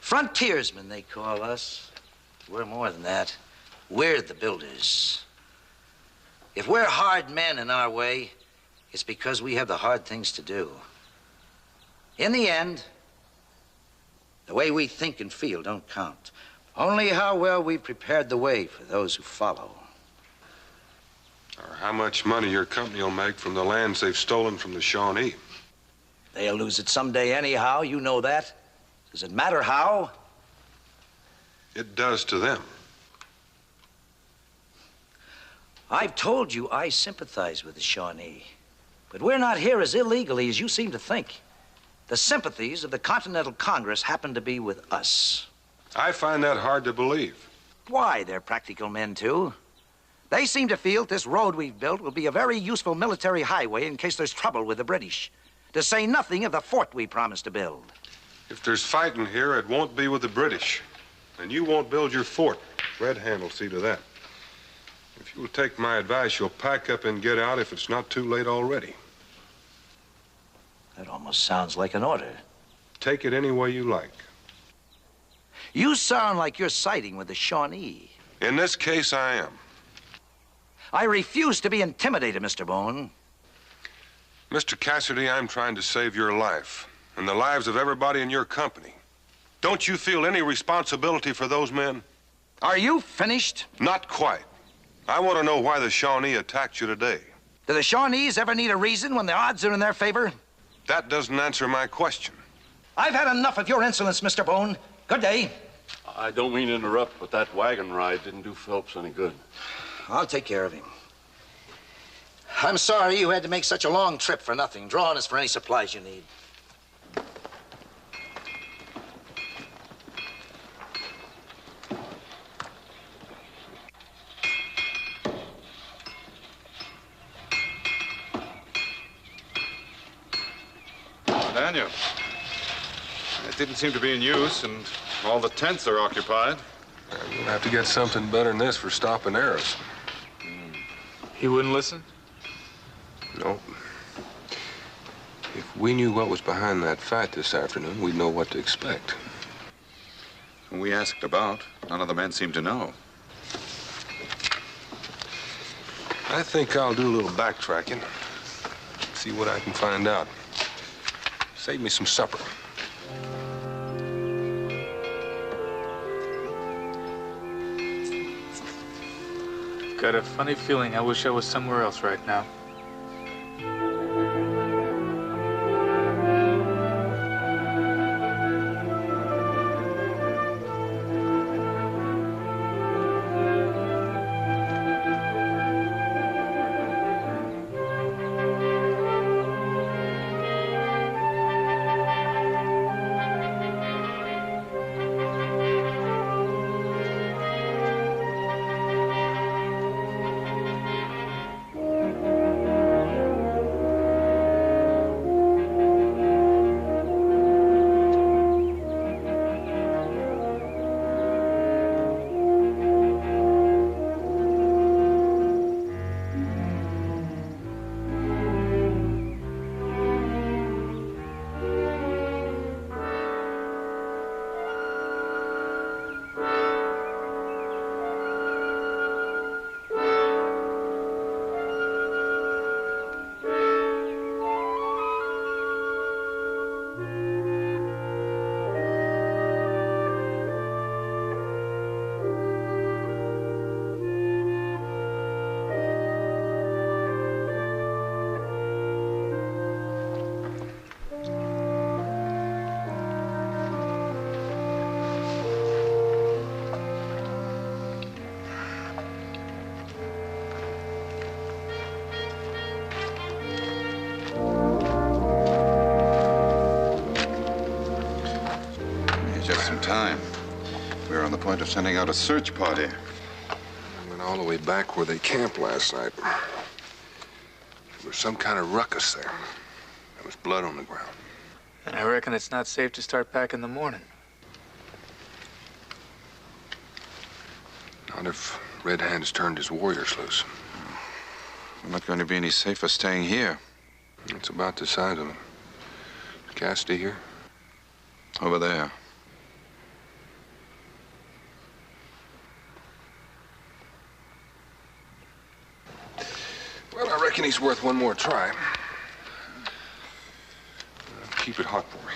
Frontiersmen, they call us. We're more than that. We're the builders. If we're hard men in our way, it's because we have the hard things to do. In the end, the way we think and feel don't count. Only how well we prepared the way for those who follow. Or how much money your company will make from the lands they've stolen from the Shawnee. They'll lose it someday anyhow, you know that. Does it matter how? It does to them. I've told you I sympathize with the Shawnee. But we're not here as illegally as you seem to think. The sympathies of the Continental Congress happen to be with us. I find that hard to believe. Why? They're practical men, too. They seem to feel this road we've built will be a very useful military highway in case there's trouble with the British. To say nothing of the fort we promised to build. If there's fighting here, it won't be with the British. And you won't build your fort. Red Hand will see to that. If you'll take my advice, you'll pack up and get out if it's not too late already. That almost sounds like an order. Take it any way you like. You sound like you're siding with the Shawnee. In this case, I am. I refuse to be intimidated, Mr. Boone. Mr. Cassidy, I'm trying to save your life and the lives of everybody in your company. Don't you feel any responsibility for those men? Are you finished? Not quite. I want to know why the Shawnee attacked you today. Do the Shawnees ever need a reason when the odds are in their favor? That doesn't answer my question. I've had enough of your insolence, Mr. Boone. Good day. I don't mean to interrupt, but that wagon ride didn't do Phelps any good. I'll take care of him. I'm sorry you had to make such a long trip for nothing. Draw on us for any supplies you need. Daniel, it didn't seem to be in use, and all the tents are occupied. We'll have to get something better than this for stopping arrows. He wouldn't listen? No. If we knew what was behind that fight this afternoon, we'd know what to expect. When we asked about, none of the men seemed to know. I think I'll do a little backtracking. See what I can find out. Save me some supper. Got a funny feeling I wish I was somewhere else right now. point of sending out a search party? I went all the way back where they camped last night. There was some kind of ruckus there. There was blood on the ground. And I reckon it's not safe to start back in the morning. Not if Red Hand's turned his warriors loose. We're not going to be any safer staying here. It's about the size of it. Is Cassidy here? Over there. Well, I reckon he's worth one more try. Keep it hot for me.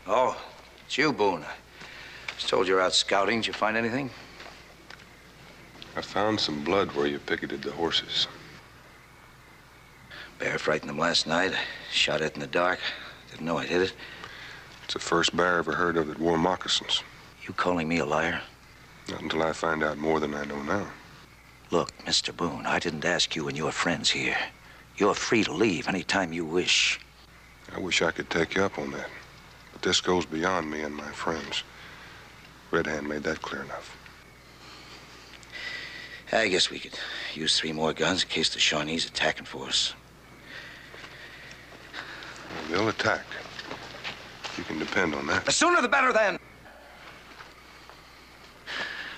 Oh, it's you, Boone. I was told you're out scouting. Did you find anything? I found some blood where you picketed the horses. Bear frightened them last night. I shot it in the dark. Didn't know I'd hit it. It's the first bear I ever heard of that wore moccasins. You calling me a liar? Not until I find out more than I know now. Look, Mr. Boone, I didn't ask you and your friends here. You're free to leave any time you wish. I wish I could take you up on that. But this goes beyond me and my friends. Red Hand made that clear enough. I guess we could use 3 more guns in case the Shawnees attacking for us. Well, they'll attack. You can depend on that. The sooner the better, then.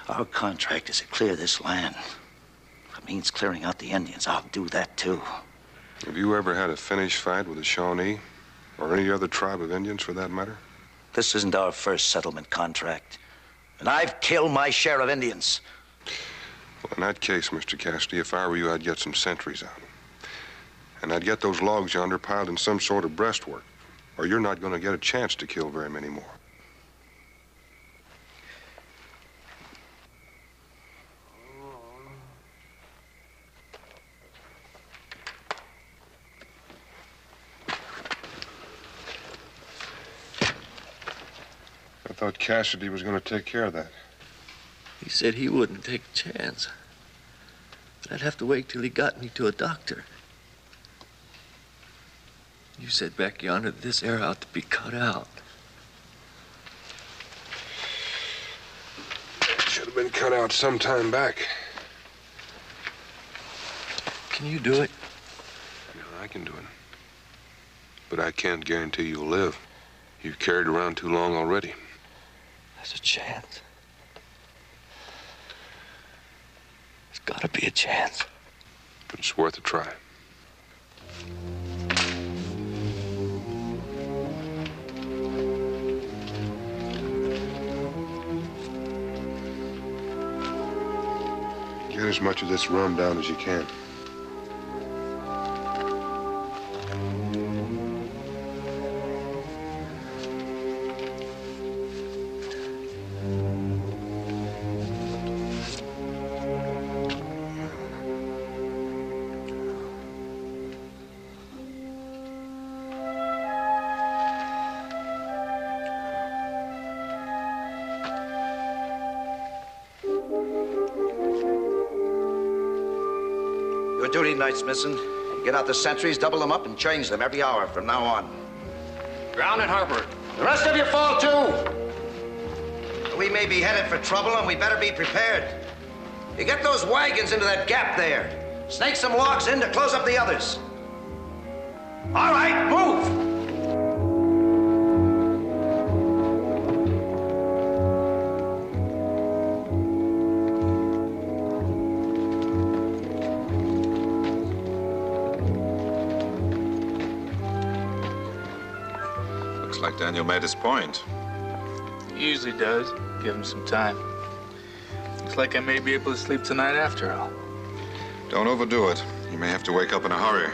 Our contract is to clear this land. If it means clearing out the Indians, I'll do that, too. Have you ever had a finished fight with a Shawnee? Or any other tribe of Indians, for that matter? This isn't our first settlement contract. And I've killed my share of Indians. Well, in that case, Mr. Cassidy, if I were you, I'd get some sentries out. And I'd get those logs yonder piled in some sort of breastwork, or you're not going to get a chance to kill very many more. I thought Cassidy was going to take care of that. He said he wouldn't take a chance. But I'd have to wait till he got me to a doctor. You said back yonder that this air ought to be cut out. It should have been cut out some time back. Can you do it? Yeah, I can do it. But I can't guarantee you'll live. You've carried around too long already. There's a chance. There's gotta be a chance. But it's worth a try. Get as much of this rum down as you can. Your duty night's missing. Get out the sentries, double them up, and change them every hour from now on. Ground and Harper. The rest of you fall, too. We may be headed for trouble, and we better be prepared. You get those wagons into that gap there. Snake some logs in to close up the others. All right, move! Like Daniel made his point. He usually does. Give him some time. Looks like I may be able to sleep tonight after all. Don't overdo it. You may have to wake up in a hurry.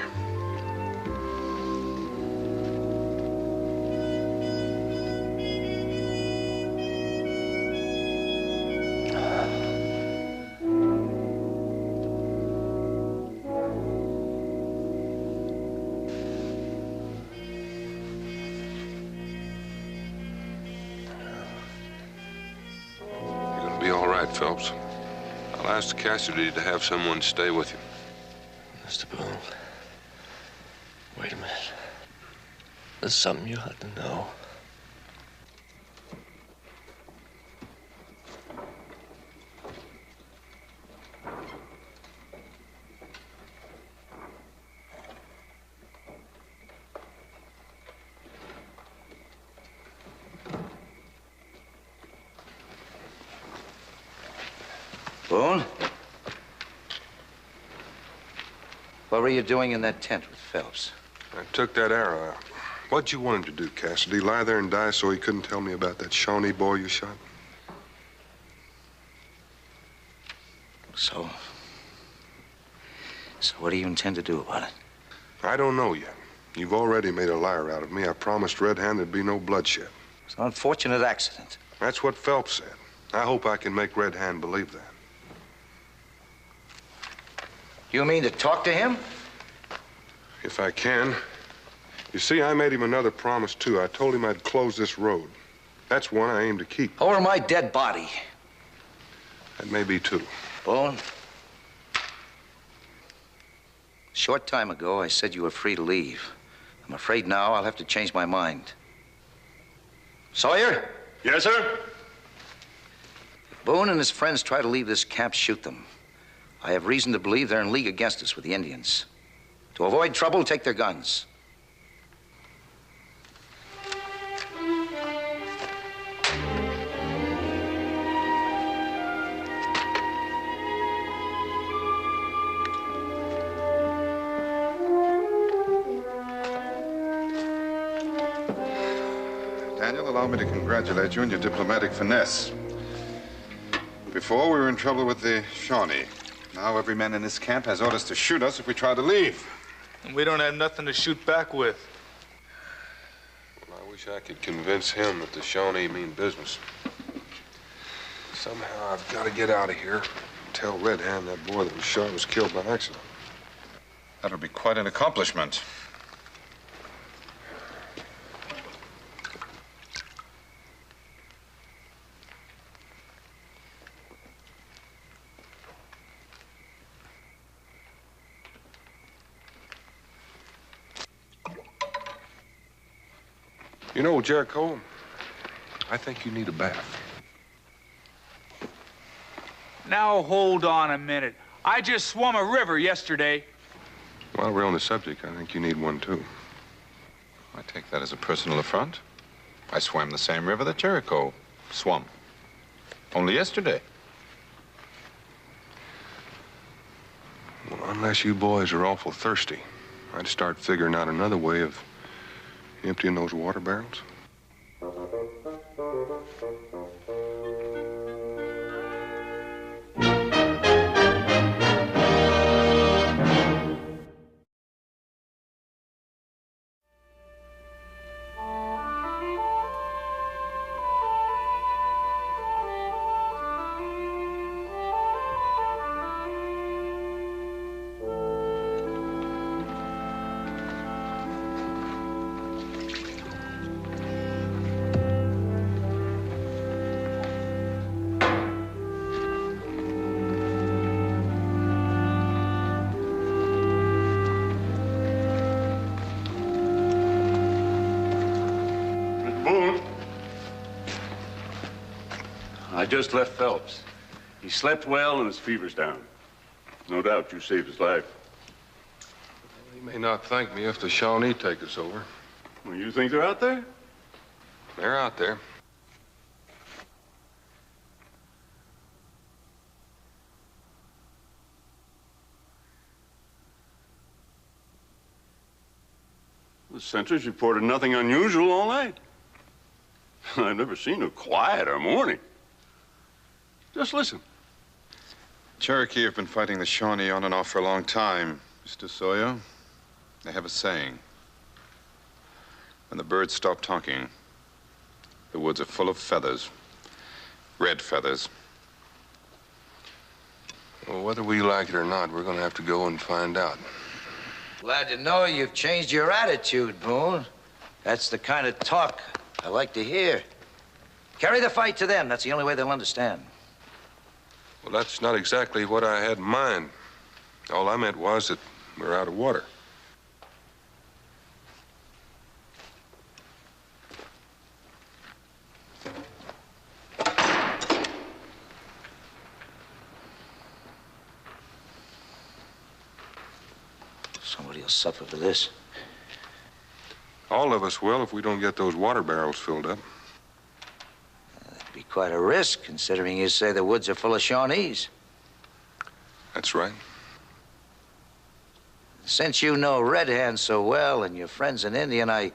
Phelps. I'll ask Cassidy to have someone stay with you. Mr. Boone, wait a minute. There's something you ought to know. Boone? What were you doing in that tent with Phelps? I took that arrow out. What'd you want him to do, Cassidy? Lie there and die so he couldn't tell me about that Shawnee boy you shot? So what do you intend to do about it? I don't know yet. You've already made a liar out of me. I promised Red Hand there'd be no bloodshed. It's an unfortunate accident. That's what Phelps said. I hope I can make Red Hand believe that. You mean to talk to him? If I can. You see, I made him another promise, too. I told him I'd close this road. That's one I aim to keep. Over my dead body. That may be, too. Boone, a short time ago, I said you were free to leave. I'm afraid now I'll have to change my mind. Sawyer? Yes, sir? If Boone and his friends try to leave this camp, shoot them. I have reason to believe they're in league against us with the Indians. To avoid trouble, take their guns. Daniel, allow me to congratulate you on your diplomatic finesse. Before, we were in trouble with the Shawnee. Now every man in this camp has orders to shoot us if we try to leave. And we don't have nothing to shoot back with. Well, I wish I could convince him that the Shawnee mean business. Somehow I've got to get out of here. Tell Red Hand that boy that was shot was killed by accident. That'll be quite an accomplishment. You know, Jericho, I think you need a bath. Now hold on a minute. I just swum a river yesterday. While we're on the subject, I think you need one, too. I take that as a personal affront. I swam the same river that Jericho swum. Only yesterday. Well, unless you boys are awful thirsty, I'd start figuring out another way of emptying those water barrels. Boone. I just left Phelps. He slept well and his fever's down. No doubt you saved his life. He may not thank me if the Shawnee take us over. Well, you think they're out there? They're out there. The sentries reported nothing unusual all night. I've never seen a quieter morning. Just listen. Cherokee have been fighting the Shawnee on and off for a long time, Mr. Sawyer. They have a saying. When the birds stop talking, the woods are full of feathers. Red feathers. Well, whether we like it or not, we're going to have to go and find out. Glad to know you've changed your attitude, Boone. That's the kind of talk I like to hear. Carry the fight to them. That's the only way they'll understand. Well, that's not exactly what I had in mind. All I meant was that we're out of water. suffer for this. All of us will if we don't get those water barrels filled up. That'd be quite a risk, considering you say the woods are full of Shawnees. That's right. Since you know Red Hand so well and your friend's an Indian, I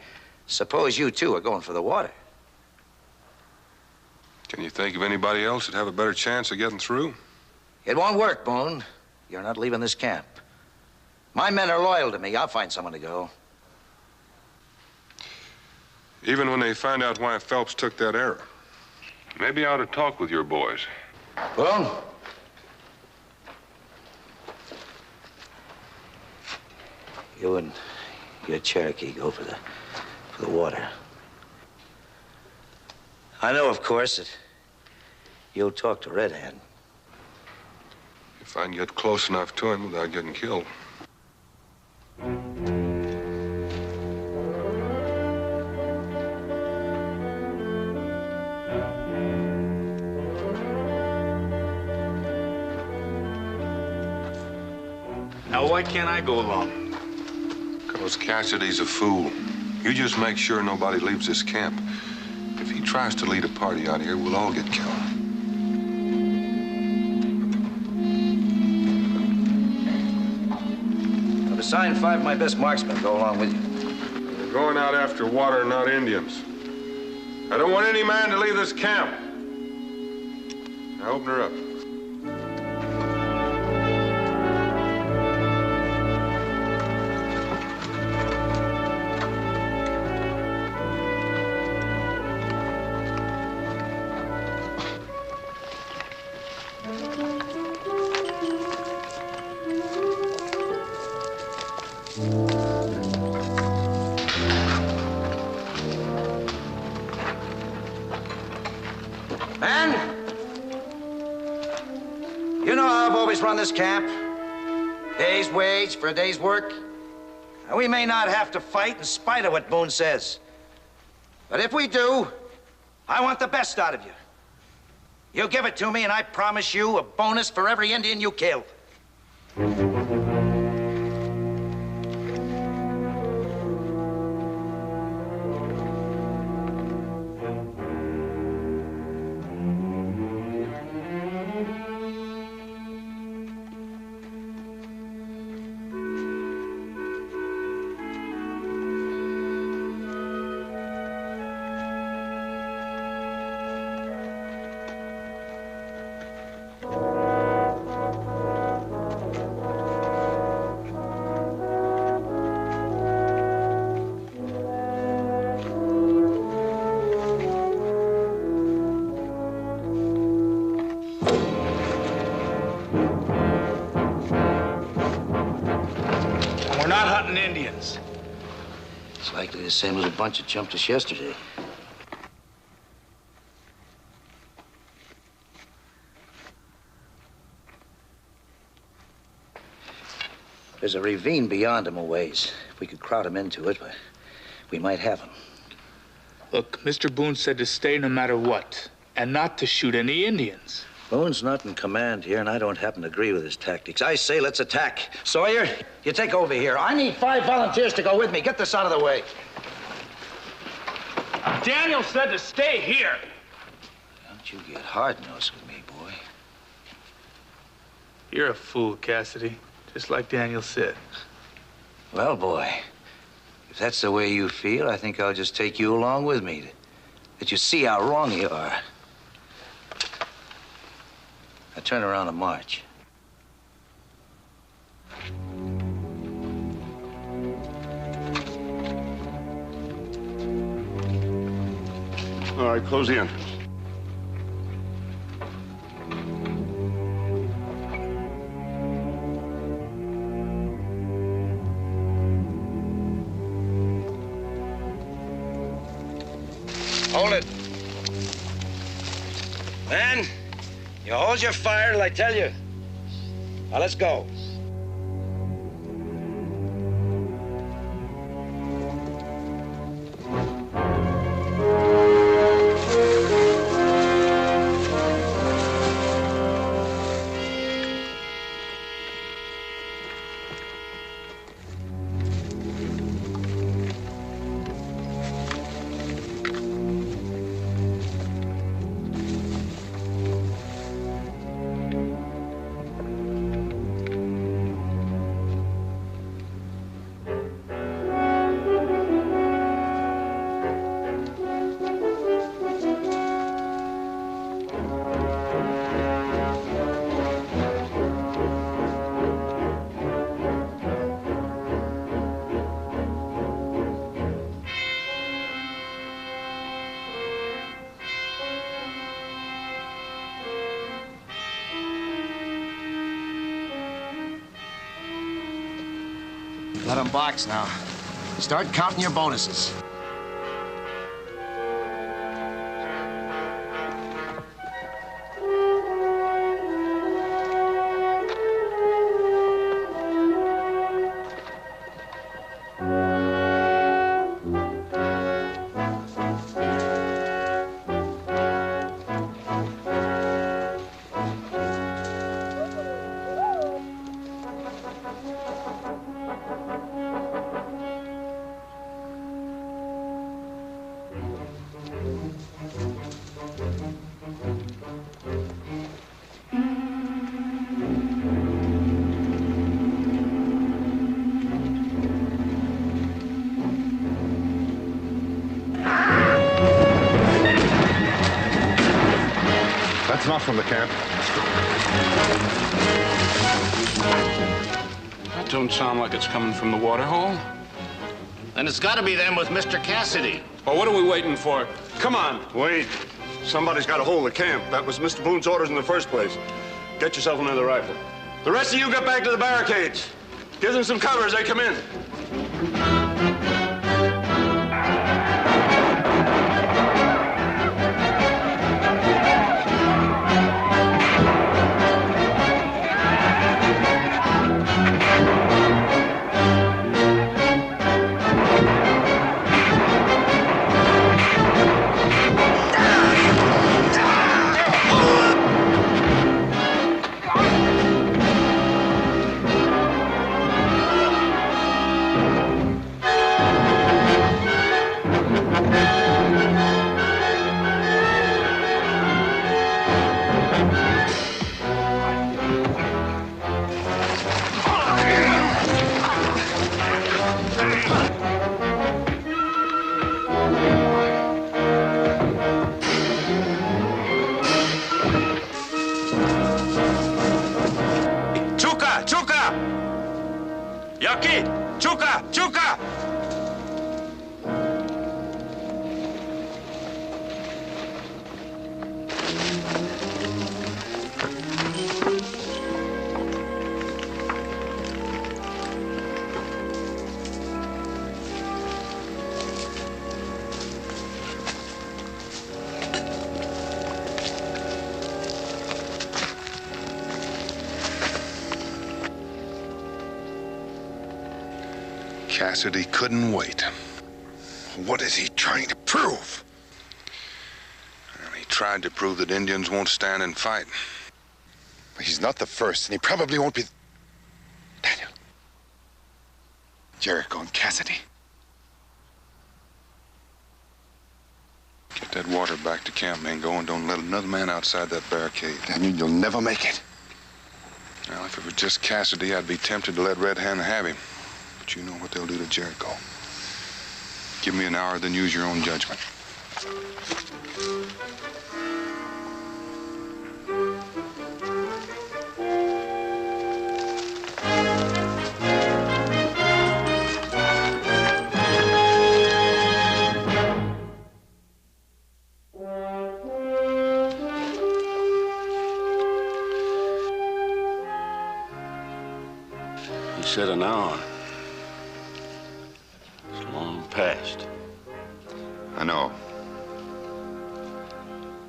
suppose you too are going for the water. Can you think of anybody else that'd have a better chance of getting through? It won't work, Boone. You're not leaving this camp. My men are loyal to me. I'll find someone to go. Even when they find out why Phelps took that arrow. Maybe I ought to talk with your boys. Boone? You and your Cherokee go for the water. I know, of course, that you'll talk to Red Hand. If I can get close enough to him without getting killed. Now, why can't I go along? Because Cassidy's a fool. You just make sure nobody leaves this camp. If he tries to lead a party out here, we'll all get killed. I've assigned 5 of my best marksmen to go along with you. We're going out after water, not Indians. I don't want any man to leave this camp. Now open her up. Run this camp. Day's wage for a day's work. Now, we may not have to fight in spite of what Boone says. But if we do, I want the best out of you. You give it to me and I promise you a bonus for every Indian you kill. Indians. It's likely the same little bunch that jumped us yesterday. There's a ravine beyond them a ways. If we could crowd them into it, we might have them. Look, Mr. Boone said to stay no matter what, and not to shoot any Indians. Boone's not in command here, and I don't happen to agree with his tactics. I say let's attack. Sawyer, you take over here. I need 5 volunteers to go with me. Get this out of the way. Daniel said to stay here. Don't you get hard-nosed with me, boy. You're a fool, Cassidy, just like Daniel said. Well, boy, if that's the way you feel, I think I'll just take you along with me to let you see how wrong you are. Now turn around and march. All right, close the entrance. Hold it. Man, you hold your fire till I tell you. Now let's go. Let them box now. Start counting your bonuses. That's not from the camp. That don't sound like it's coming from the water hole. Then it's got to be them with Mr. Cassidy. Well, what are we waiting for? Come on. Wait. Somebody's got a hold of the camp. That was Mr. Boone's orders in the first place. Get yourself another rifle. The rest of you get back to the barricades. Give them some cover as they come in. Cassidy couldn't wait. What is he trying to prove? Well, he tried to prove that Indians won't stand and fight. He's not the first, and he probably won't be... Daniel. Jericho and Cassidy. Get that water back to camp, Mingo, and don't let another man outside that barricade. Daniel, you'll never make it. Well, if it was just Cassidy, I'd be tempted to let Red Hand have him. But you know what they'll do to Jericho. Give me an hour, then use your own judgment. He said an hour. Past. I know.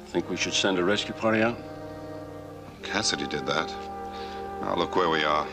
Think we should send a rescue party out? Cassidy did that. Now look where we are.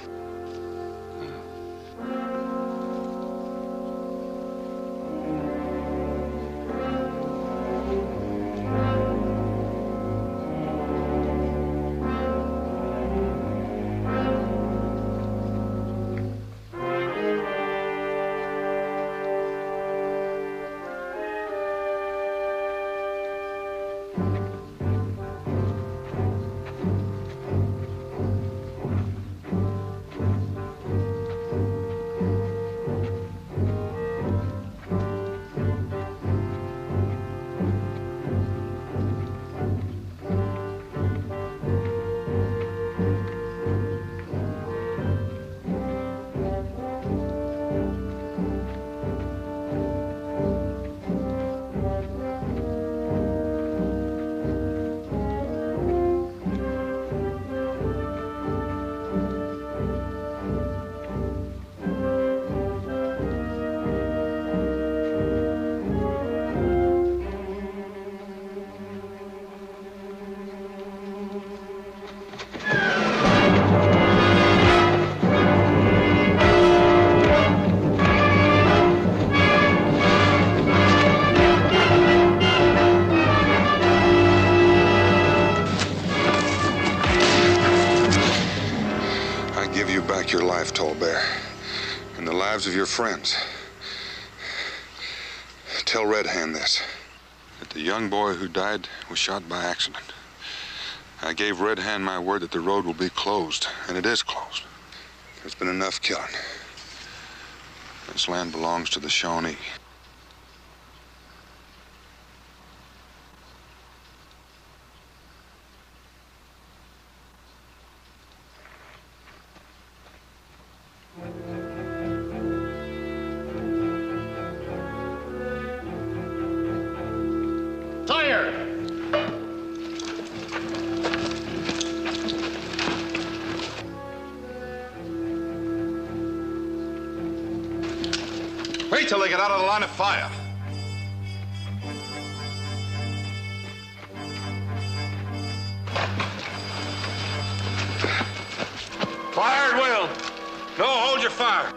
life, Tall Bear, and the lives of your friends. Tell Red Hand this, that the young boy who died was shot by accident. I gave Red Hand my word that the road will be closed, and it is closed. There's been enough killing. This land belongs to the Shawnee. Wait till they get out of the line of fire. Fire at will. No, hold your fire.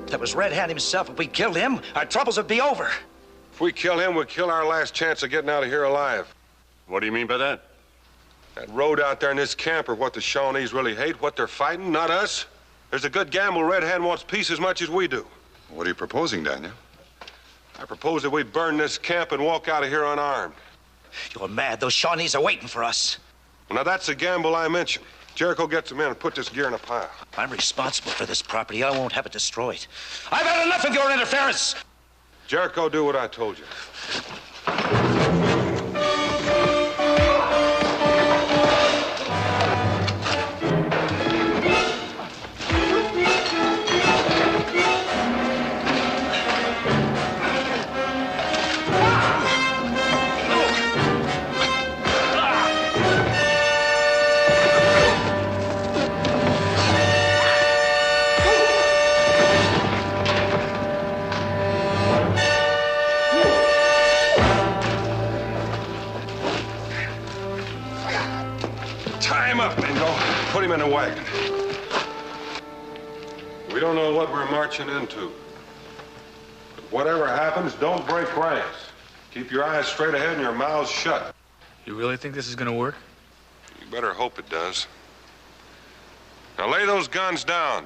That was Red Hand himself. If we killed him, our troubles would be over. If we kill him, we'll kill our last chance of getting out of here alive. What do you mean by that? That road out there in this camp are what the Shawnees really hate, what they're fighting, not us. There's a good gamble Red Hand wants peace as much as we do. What are you proposing, Daniel? I propose that we burn this camp and walk out of here unarmed. You're mad. Those Shawnees are waiting for us. Well, now that's the gamble I mentioned. Jericho gets them in and put this gear in a pile. I'm responsible for this property. I won't have it destroyed. I've had enough of your interference. Jericho, do what I told you. Put him in a wagon. We don't know what we're marching into. But whatever happens, don't break ranks. Keep your eyes straight ahead and your mouths shut. You really think this is gonna work? You better hope it does. Now lay those guns down.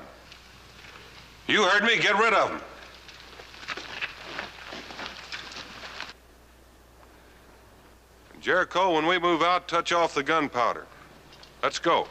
You heard me, get rid of them. Jericho, when we move out, touch off the gunpowder. Let's go.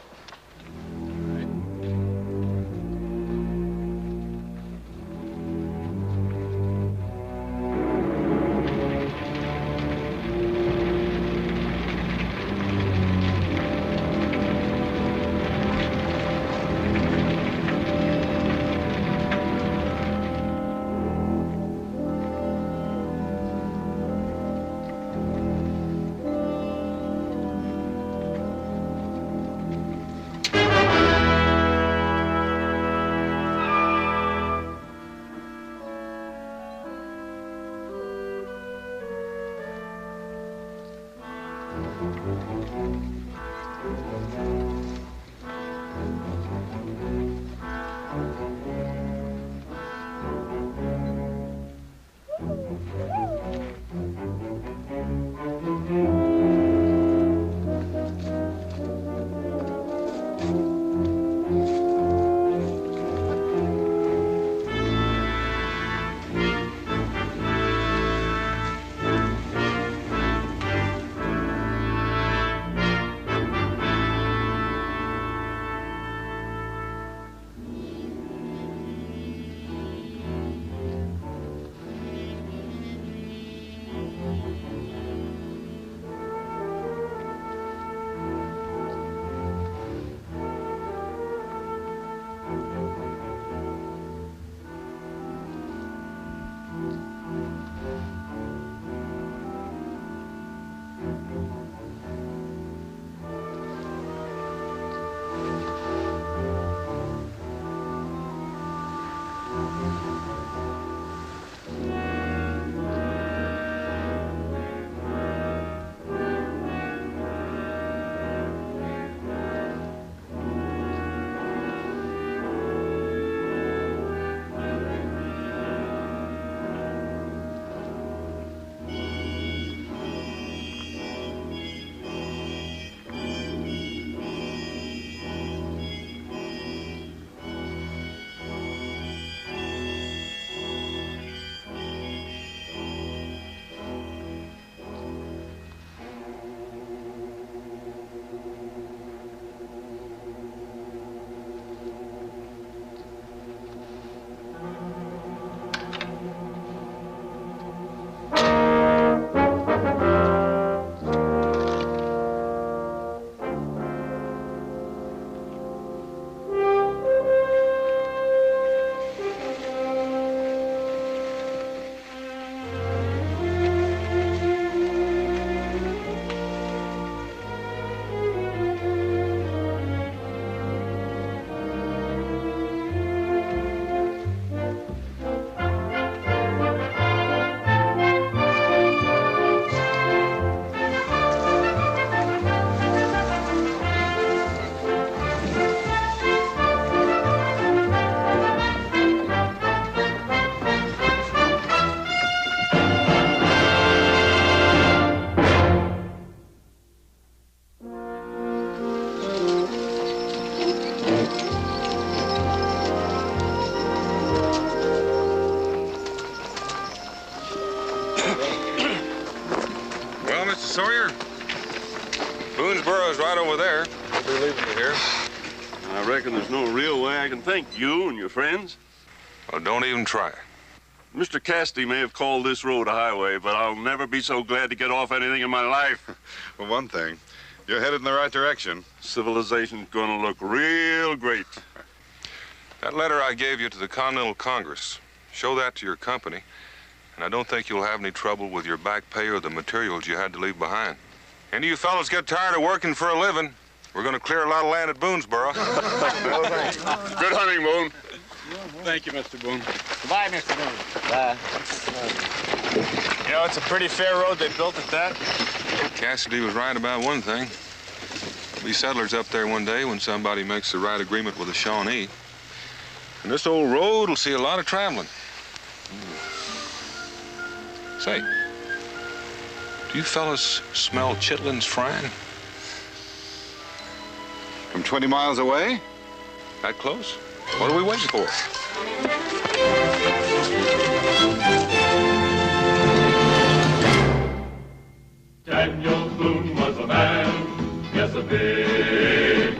Well, Mr. Sawyer, Boonesboro's right over there. We'll be leaving you here. I reckon there's no real way I can thank you and your friends. Well, don't even try. Mr. Cassidy may have called this road a highway, but I'll never be so glad to get off anything in my life. For one thing, you're headed in the right direction. Civilization's gonna look real great. That letter I gave you to the Continental Congress, show that to your company, and I don't think you'll have any trouble with your back pay or the materials you had to leave behind. Any of you fellows get tired of working for a living, we're going to clear a lot of land at Boonesboro. Good hunting, Boone. Thank you, Mr. Boone. Goodbye, Mr. Boone. You know, it's a pretty fair road they built at that. Cassidy was right about one thing. There'll be settlers up there one day when somebody makes the right agreement with the Shawnee. And this old road will see a lot of traveling. Say, do you fellas smell chitlins frying? From 20 miles away? That close? What are we waiting for? Daniel Boone was a man, yes, a big.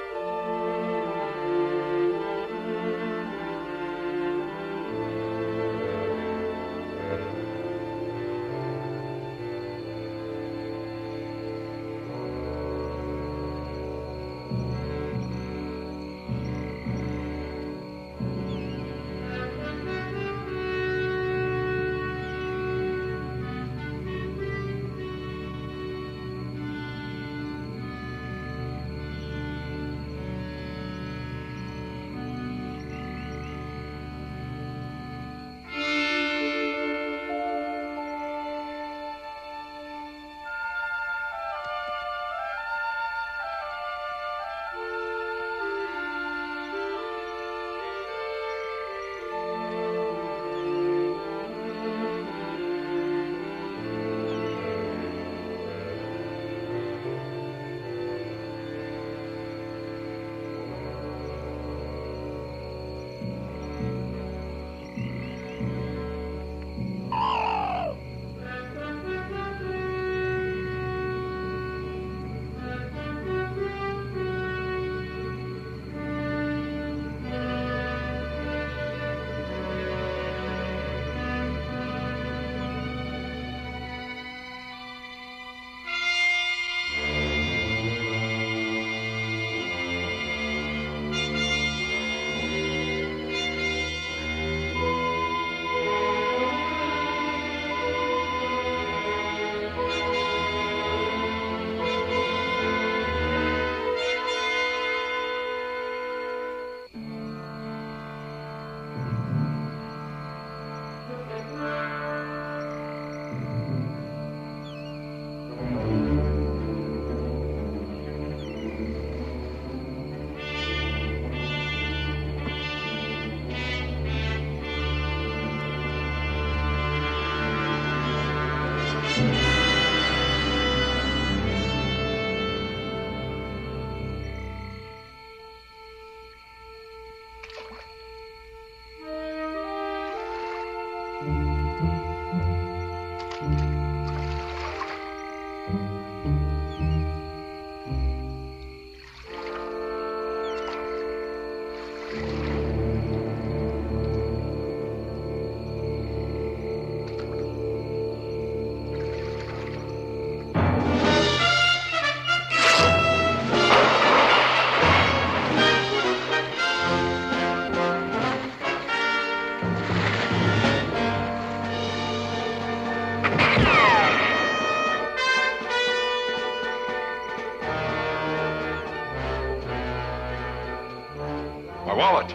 My wallet.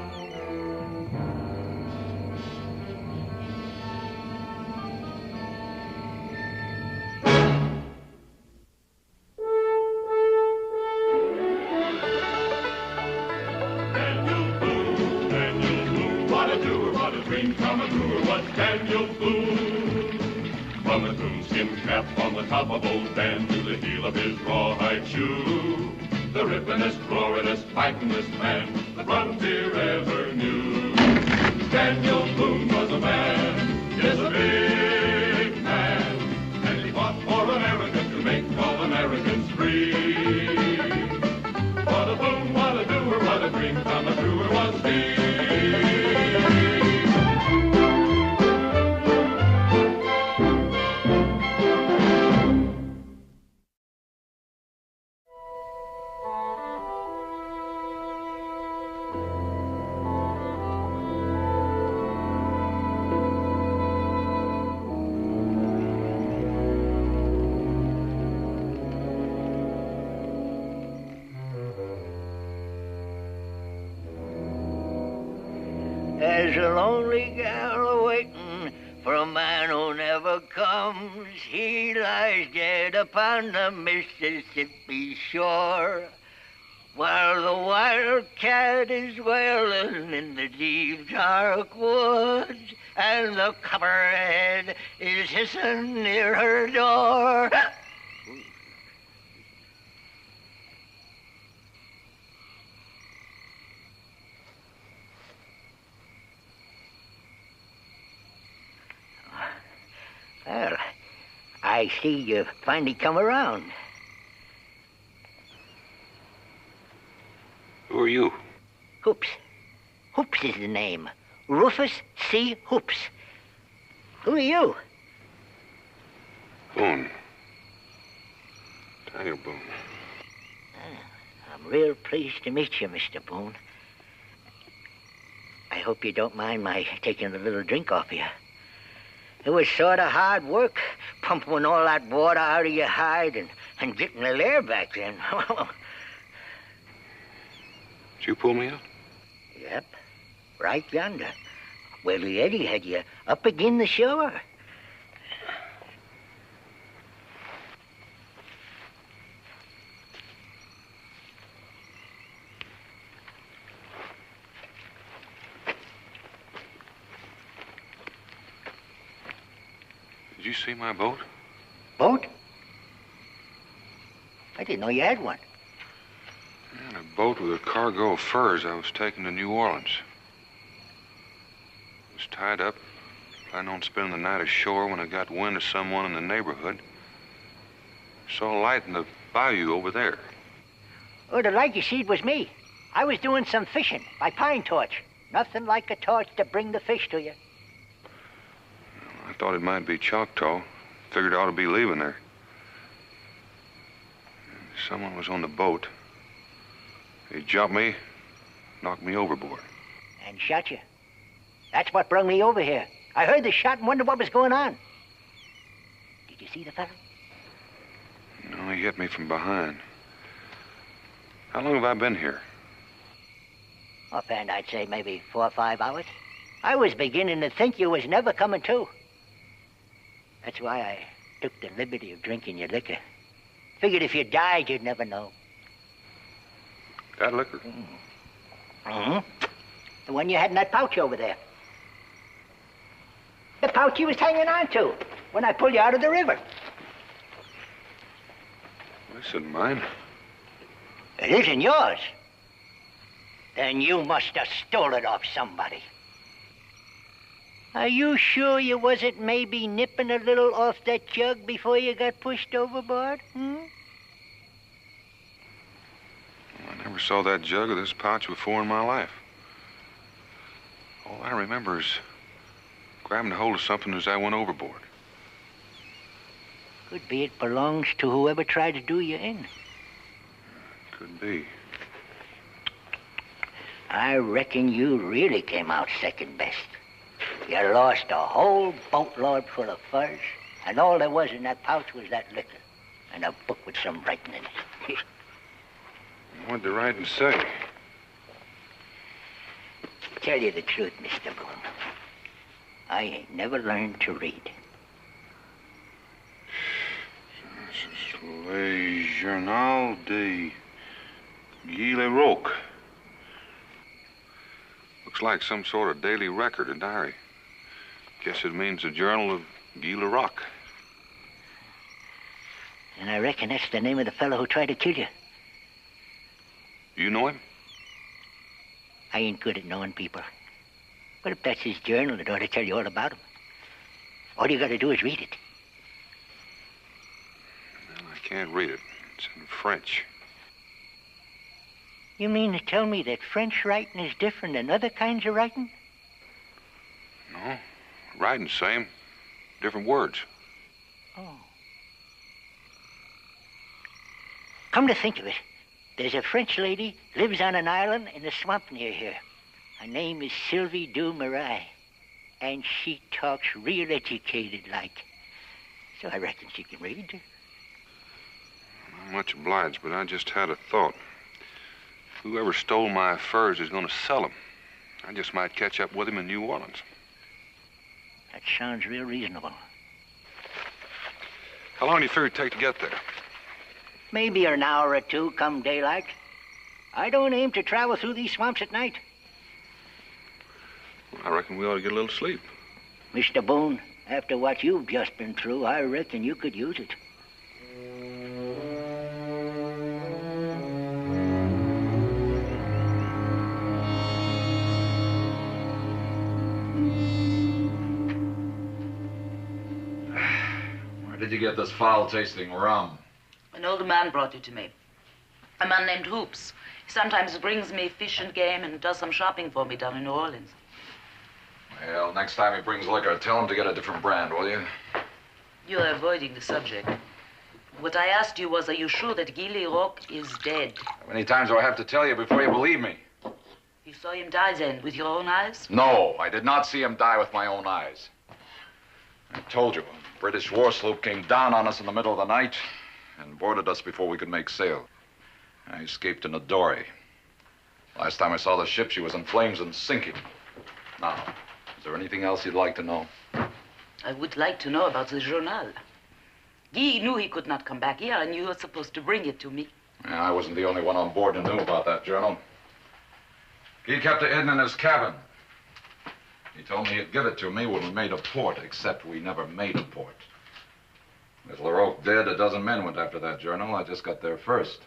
What a doer, what a dream come true, was Daniel Boone. From the coonskin cap on the top of old Dan to the heel of his rawhide shoe, the rippenest, roaringest, fightingest man the frontier ever knew. Daniel Boone was a man, yes, a big man, and he fought for America to make all Americans free. What a Boone, what a doer, what a dream come a truer was he. There's a lonely gal waiting for a man who never comes. He lies dead upon the Mississippi shore, while the wildcat is wailing in the deep dark woods, and the copperhead is hissing near her door. Well, I see you've finally come around. Who are you? Hoops. Hoops is the name. Rufus C. Hoops. Who are you? Boone. Daniel Boone. I'm real pleased to meet you, Mr. Boone. I hope you don't mind my taking a little drink off you. It was sort of hard work, pumping all that water out of your hide and getting the air back then. Did you pull me out? Yep, right yonder. Willie Eddie had you up again the shore. Did you see my boat? Boat? I didn't know you had one. Yeah, a boat with a cargo of furs I was taking to New Orleans. It was tied up, planning on spending the night ashore when I got wind of someone in the neighborhood. Saw a light in the bayou over there. Oh, the light you seed was me. I was doing some fishing by pine torch. Nothing like a torch to bring the fish to you. I thought it might be Choctaw. Figured I ought to be leaving there. Someone was on the boat. He jumped me, knocked me overboard. And shot you. That's what brought me over here. I heard the shot and wondered what was going on. Did you see the fellow? No, he hit me from behind. How long have I been here? Offhand, I'd say maybe 4 or 5 hours. I was beginning to think you was never coming to. That's why I took the liberty of drinking your liquor. Figured if you died, you'd never know. That liquor? Mm-hmm. The one you had in that pouch over there. The pouch you was hanging on to when I pulled you out of the river. This isn't mine. It isn't yours. Then you must have stole it off somebody. Are you sure you wasn't maybe nipping a little off that jug before you got pushed overboard? I never saw that jug or this pouch before in my life. All I remember is grabbing a hold of something as I went overboard. Could be it belongs to whoever tried to do you in. Could be. I reckon you really came out second best. You lost a whole boatload full of furs, and all there was in that pouch was that liquor and a book with some writing in it. What'd the writing say? Tell you the truth, Mr. Boone, I ain't never learned to read. Le Journal de Guy Le Roque. Looks like some sort of daily record, a diary. Guess it means the Journal of Guy Le Roque. And I reckon that's the name of the fellow who tried to kill you. You know him? I ain't good at knowing people. But if that's his journal, it ought to tell you all about him. All you got to do is read it. Well, I can't read it. It's in French. You mean to tell me that French writing is different than other kinds of writing? No, writing's same. Different words. Oh. Come to think of it, there's a French lady lives on an island in a swamp near here. Her name is Sylvie du Marais, and she talks real educated like. So I reckon she can read. I'm much obliged, but I just had a thought. Whoever stole my furs is going to sell them. I just might catch up with him in New Orleans. That sounds real reasonable. How long do you figure it'd take to get there? Maybe an hour or two come daylight. I don't aim to travel through these swamps at night. I reckon we ought to get a little sleep. Mr. Boone, after what you've just been through, I reckon you could use it. Where did you get this foul-tasting rum? An older man brought it to me. A man named Hoops. He sometimes brings me fish and game and does some shopping for me down in New Orleans. Well, next time he brings liquor, tell him to get a different brand, will you? You're avoiding the subject. What I asked you was, are you sure that Guy Roque is dead? How many times do I have to tell you before you believe me? You saw him die then, with your own eyes? No, I did not see him die with my own eyes. I told you, a British war sloop came down on us in the middle of the night and boarded us before we could make sail. I escaped in a dory. Last time I saw the ship, she was in flames and sinking. Now, is there anything else you'd like to know? I would like to know about the journal. Guy knew he could not come back here, and you were supposed to bring it to me. Yeah, I wasn't the only one on board who knew about that journal. He kept it hidden in his cabin. He told me he'd give it to me when we made a port, except we never made a port. With LaRoque dead, a dozen men went after that journal. I just got there first.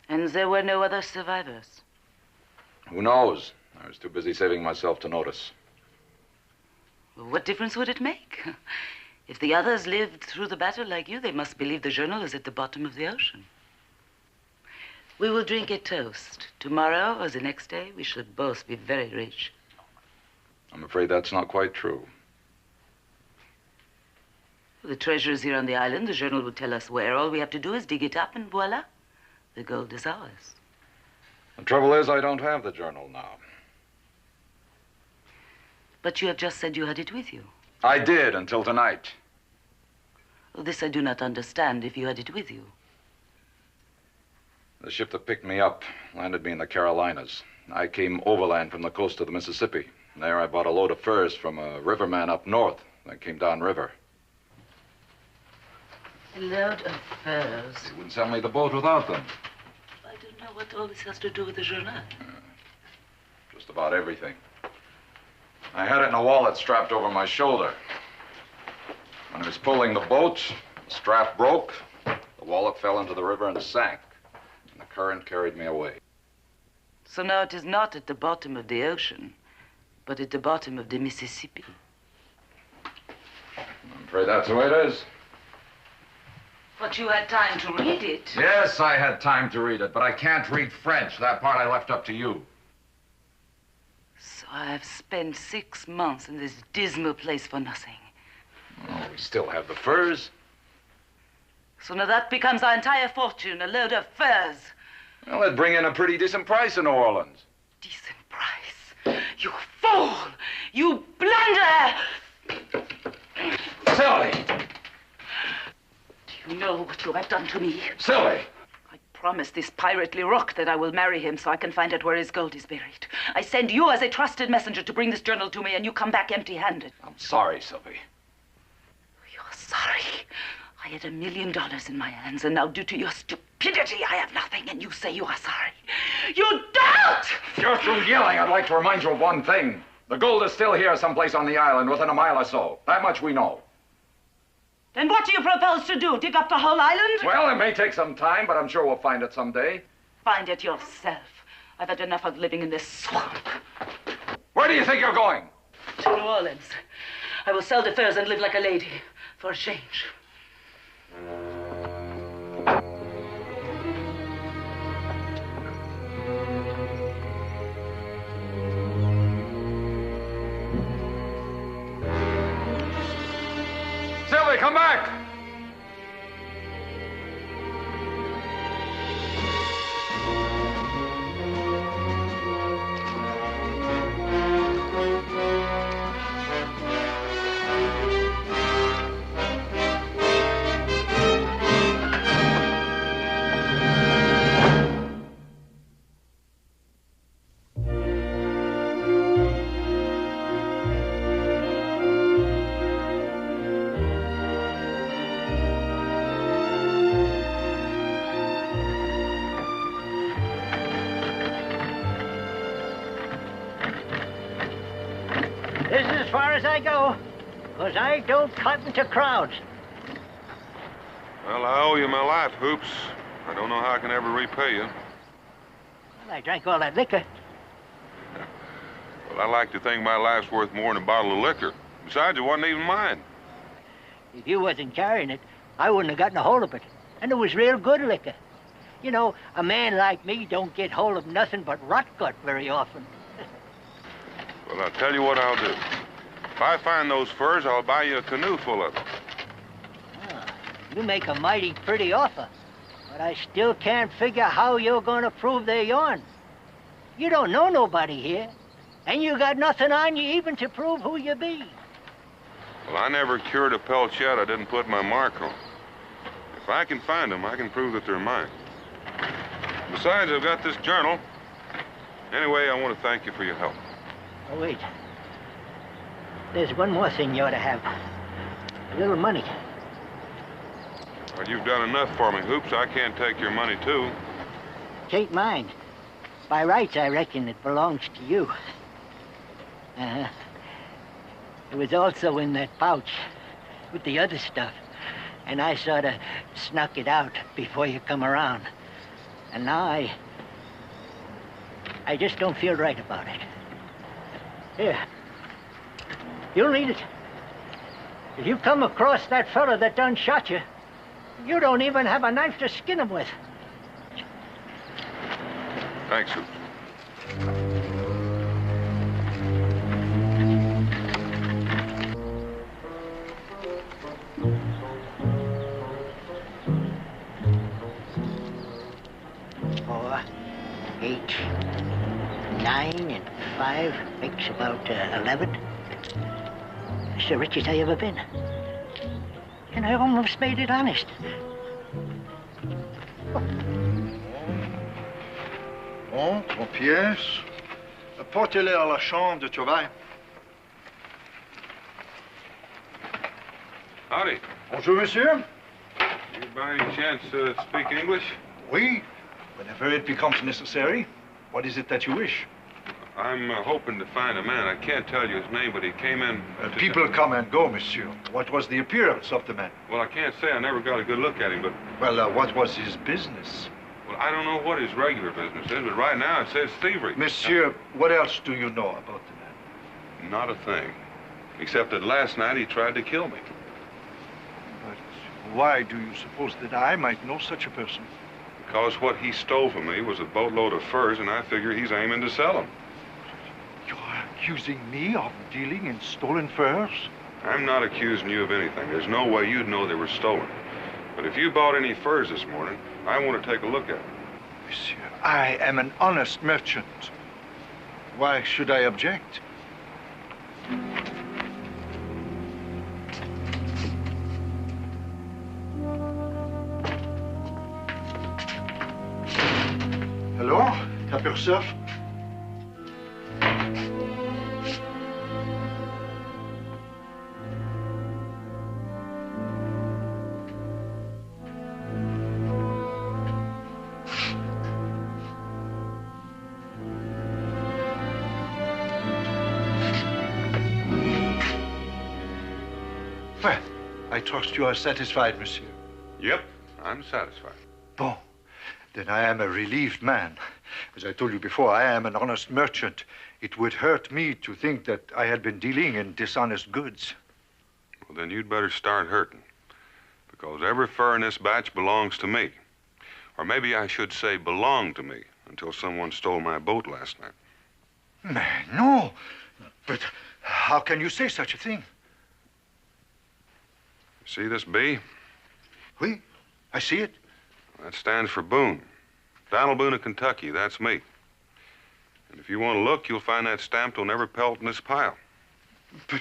And there were no other survivors? Who knows? I was too busy saving myself to notice. Well, what difference would it make? If the others lived through the battle like you, they must believe the journal is at the bottom of the ocean. We will drink a toast. Tomorrow or the next day, we should both be very rich. I'm afraid that's not quite true. The treasure is here on the island. The journal will tell us where. All we have to do is dig it up, and voila, the gold is ours. The trouble is, I don't have the journal now. But you have just said you had it with you. I did, until tonight. Well, this I do not understand, if you had it with you. The ship that picked me up landed me in the Carolinas. I came overland from the coast of the Mississippi. There I bought a load of furs from a riverman up north that came downriver. A load of furs. He wouldn't sell me the boat without them. I don't know what all this has to do with the journal. Just about everything. I had it in a wallet strapped over my shoulder. When I was pulling the boat, the strap broke, the wallet fell into the river and sank, and the current carried me away. So now it is not at the bottom of the ocean, but at the bottom of the Mississippi. I'm afraid that's the way it is. But you had time to read it. Yes, I had time to read it, but I can't read French. That part I left up to you. So I have spent 6 months in this dismal place for nothing. Oh, we still have the furs. So now that becomes our entire fortune, a load of furs. Well, that'd bring in a pretty decent price in New Orleans. Decent price? You fool! You blunder! Sylvie! Do you know what you have done to me? Sylvie! I promised this pirate LaRoque that I will marry him so I can find out where his gold is buried. I send you as a trusted messenger to bring this journal to me, and you come back empty-handed. I'm sorry, Sylvie. You're sorry? I had $1 million in my hands, and now due to your stupidity, I have nothing, and you say you are sorry. You don't! If you're through yelling, I'd like to remind you of one thing. The gold is still here someplace on the island, within a mile or so. That much we know. Then what do you propose to do? Dig up the whole island? Well, it may take some time, but I'm sure we'll find it someday. Find it yourself. I've had enough of living in this swamp. Where do you think you're going? To New Orleans. I will sell the furs and live like a lady for a change. Sylvie, come back! This is as far as I go, because I don't cotton to crowds. Well, I owe you my life, Hoops. I don't know how I can ever repay you. Well, I drank all that liquor. Well, I like to think my life's worth more than a bottle of liquor. Besides, it wasn't even mine. If you wasn't carrying it, I wouldn't have gotten a hold of it. And it was real good liquor. You know, a man like me don't get hold of nothing but rot gut very often. Well, I'll tell you what I'll do. If I find those furs, I'll buy you a canoe full of them. You make a mighty pretty offer, but I still can't figure how you're going to prove they're yourn. You don't know nobody here, and you got nothing on you even to prove who you be. Well, I never cured a pelt yet I didn't put my mark on. If I can find them, I can prove that they're mine. Besides, I've got this journal. Anyway, I want to thank you for your help. Oh, wait. There's one more thing you ought to have. A little money. Well, you've done enough for me, Hoops. I can't take your money, too. Take mine. By rights, I reckon it belongs to you. Uh-huh. It was also in that pouch with the other stuff. And I sort of snuck it out before you come around. And now I just don't feel right about it. Here. You'll need it. If you come across that fella that done shot you, you don't even have a knife to skin him with. Thanks, Hoops. Four, 8, 9, and 5 makes about 11. That's the richest I ever been. And I almost made it honest. Bon, 3 pièces. Portez-les à la chambre de travail. Howdy. Bonjour, monsieur. You by any chance speak English? Oui, whenever it becomes necessary. What is it that you wish? I'm hoping to find a man. I can't tell you his name, but he came in... People come and go, monsieur. What was the appearance of the man? Well, I can't say. I never got a good look at him, but... Well, what was his business? Well, I don't know what his regular business is, but right now it says thievery. Monsieur, what else do you know about the man? Not a thing. Except that last night he tried to kill me. But why do you suppose that I might know such a person? Because what he stole from me was a boatload of furs, and I figure he's aiming to sell them. You're accusing me of dealing in stolen furs? I'm not accusing you of anything. There's no way you'd know they were stolen. But if you bought any furs this morning, I want to take a look at them. Monsieur, I am an honest merchant. Why should I object? Hello, t'aperçois? Well, I trust you are satisfied, monsieur. Yep, I'm satisfied. Bon. Then I am a relieved man. As I told you before, I am an honest merchant. It would hurt me to think that I had been dealing in dishonest goods. Well, then you'd better start hurting. Because every fur in this batch belongs to me. Or maybe I should say belonged to me until someone stole my boat last night. Man, no. But how can you say such a thing? See this B? Oui, I see it. That stands for Boone. Donald Boone of Kentucky, that's me. And if you want to look, you'll find that stamped on every pelt in this pile. But,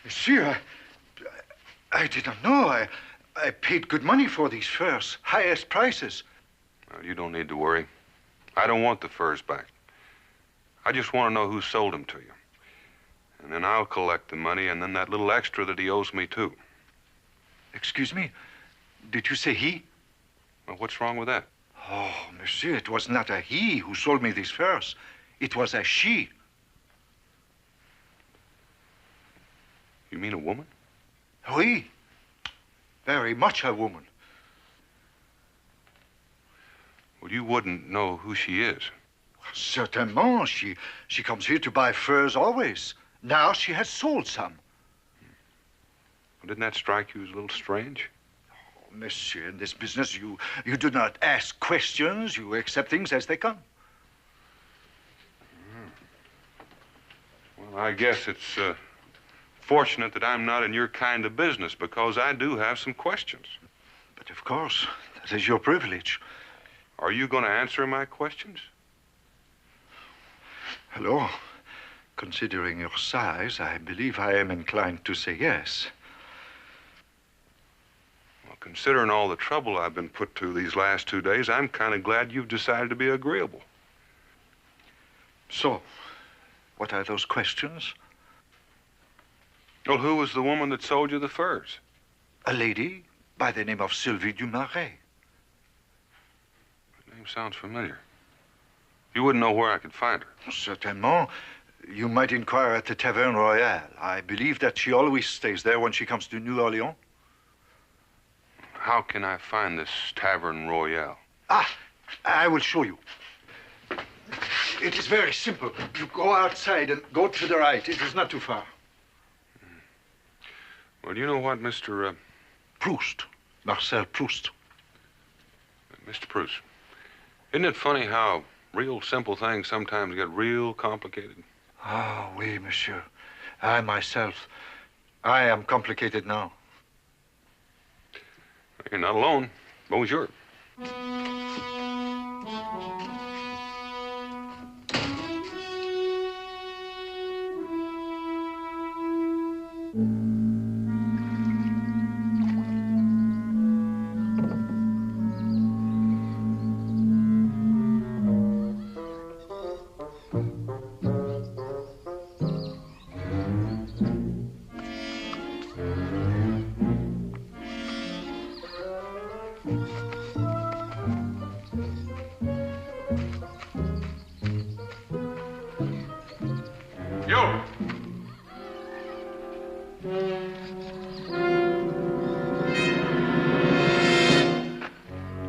monsieur, I did not know. I paid good money for these furs, highest prices. Well, you don't need to worry. I don't want the furs back. I just want to know who sold them to you. And then I'll collect the money and then that little extra that he owes me, too. Excuse me? Did you say he? Well, what's wrong with that? Oh, monsieur, it was not a he who sold me these furs. It was a she. You mean a woman? Oui. Very much a woman. Well, you wouldn't know who she is. Certainement. She comes here to buy furs always. Now she has sold some. Well, didn't that strike you as a little strange? Oh, monsieur, in this business, you do not ask questions. You accept things as they come. Well, I guess it's fortunate that I'm not in your kind of business because I do have some questions. But of course, that is your privilege. Are you going to answer my questions? Hello. Considering your size, I believe I am inclined to say yes. Well, considering all the trouble I've been put to these last 2 days, I'm kind of glad you've decided to be agreeable. So, what are those questions? Well, who was the woman that sold you the furs? A lady by the name of Sylvie Dumaret. That name sounds familiar. You wouldn't know where I could find her. Certainement. You might inquire at the Taverne Royale. I believe that she always stays there when she comes to New Orleans. How can I find this Tavern Royale? Ah, I will show you. It is very simple. You go outside and go to the right. It is not too far. Well, you know what, Mr. Proust. Marcel Proust. Mr. Proust, isn't it funny how real simple things sometimes get real complicated? Ah, oui, monsieur. I myself, I am complicated now. You're not alone. Bonjour.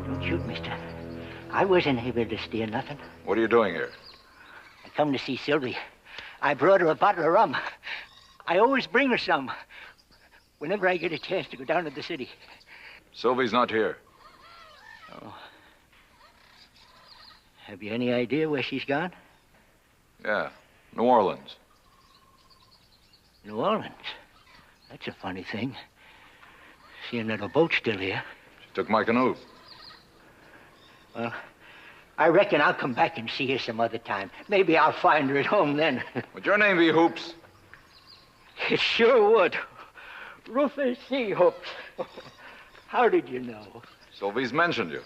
Don't shoot, mister. I wasn't able to steal nothing. What are you doing here? I come to see Sylvie. I brought her a bottle of rum. I always bring her some whenever I get a chance to go down to the city. Sylvie's not here. Oh. Have you any idea where she's gone? Yeah, New Orleans. New Orleans? That's a funny thing. Seeing that a boat's still here. She took my canoe. Well, I reckon I'll come back and see her some other time. Maybe I'll find her at home then. Would your name be Hoops? It sure would. Rufus C. Hoops. How did you know? Sylvie's mentioned you.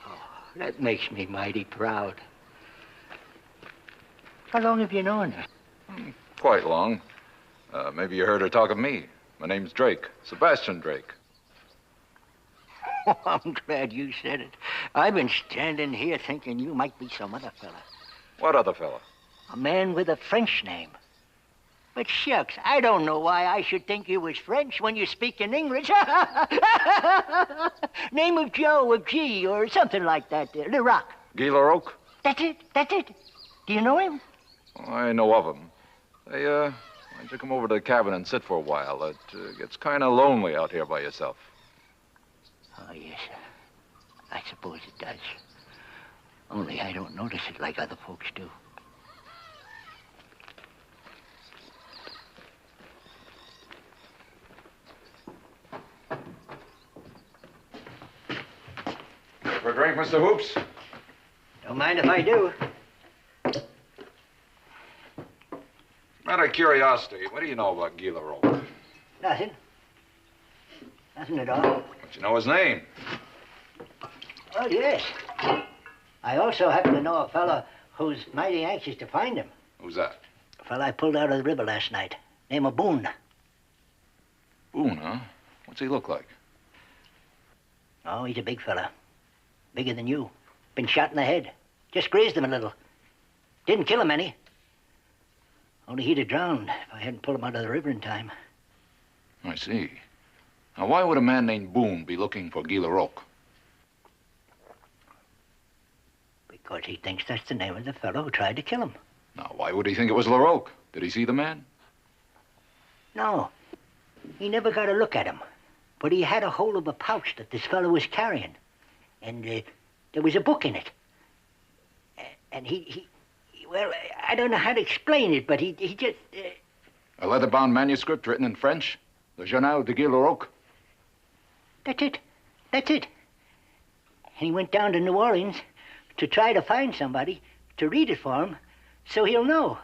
Oh, that makes me mighty proud. How long have you known her? Quite long. Maybe you heard her talk of me. My name's Drake, Sebastian Drake. Oh, I'm glad you said it. I've been standing here thinking you might be some other fella. What other fella? A man with a French name. But shucks, I don't know why I should think you was French when you speak in English. Name of Joe with G or something like that. Leroc. Guy Larocque? That's it. That's it. Do you know him? I know of him. I took him over to the cabin and sit for a while. It gets kind of lonely out here by yourself. Oh, yes. I suppose it does. Only I don't notice it like other folks do. For a drink, Mr. Hoops? Don't mind if I do. Out of curiosity, what do you know about Guy Larocque? Nothing. Nothing at all. But you know his name. Oh, yes. I also happen to know a fellow who's mighty anxious to find him. Who's that? A fellow I pulled out of the river last night. Name of Boone. Boone, huh? What's he look like? Oh, he's a big fella. Bigger than you. Been shot in the head. Just grazed him a little. Didn't kill him any. Only he'd have drowned if I hadn't pulled him out of the river in time. I see. Now, why would a man named Boone be looking for Guy Larocque? Because he thinks that's the name of the fellow who tried to kill him. Now, why would he think it was Larocque? Did he see the man? No. He never got a look at him. But he had a hold of a pouch that this fellow was carrying. And there was a book in it. And well, I don't know how to explain it, but he just... A leather-bound manuscript written in French? Le Journal de Guy Larocque? That's it. That's it. And he went down to New Orleans to try to find somebody to read it for him so he'll know.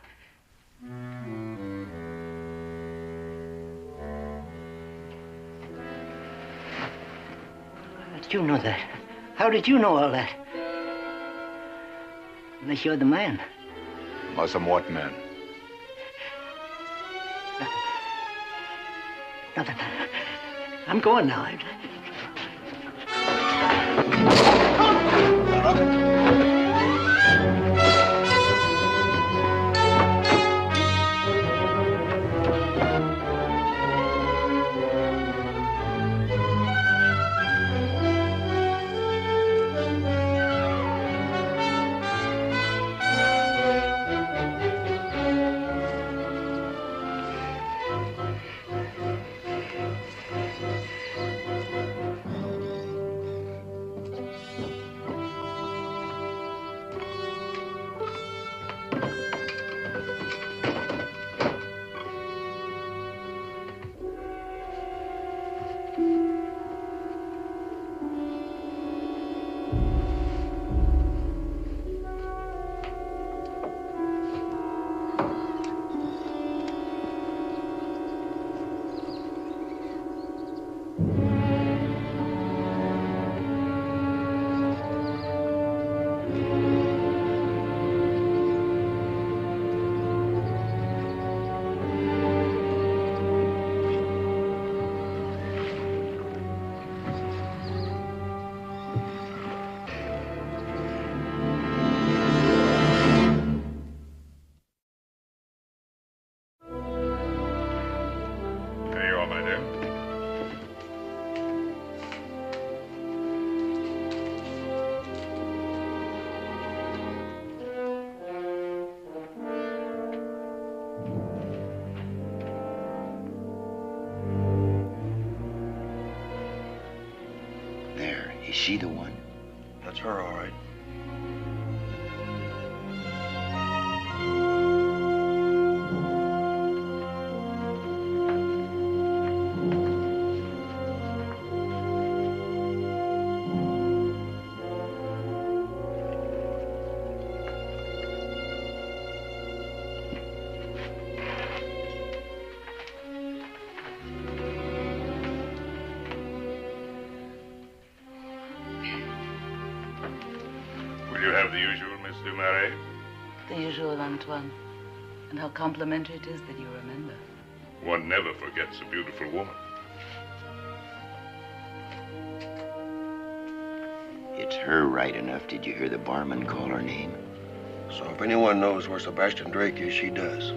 How did you know that? How did you know all that? Unless you're the man. Unless I'm what man? Nothing. I'm going now. Is she the one? That's her, all right. Will you have the usual, Miss Dumaret? The usual, Antoine. And how complimentary it is that you remember. One never forgets a beautiful woman. It's her right enough. Did you hear the barman call her name? So if anyone knows where Sebastian Drake is, she does.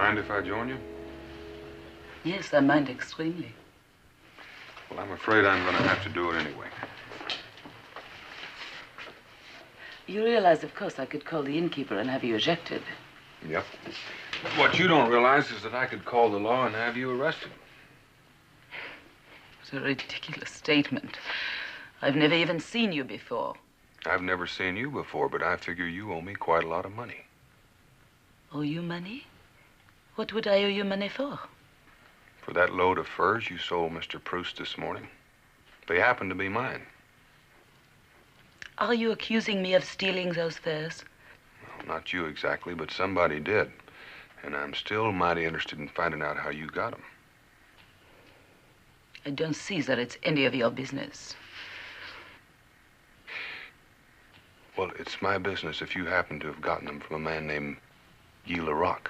Mind if I join you? Yes, I mind extremely. Well, I'm afraid I'm going to have to do it anyway. You realize, of course, I could call the innkeeper and have you ejected. Yep. What you don't realize is that I could call the law and have you arrested. What a ridiculous statement. I've never even seen you before. I've never seen you before, but I figure you owe me quite a lot of money. Owe you money? What would I owe you money for? For that load of furs you sold Mr. Proust this morning. They happen to be mine. Are you accusing me of stealing those furs? Well, not you exactly, but somebody did. And I'm still mighty interested in finding out how you got them. I don't see that it's any of your business. Well, it's my business if you happen to have gotten them from a man named Guy Larocque.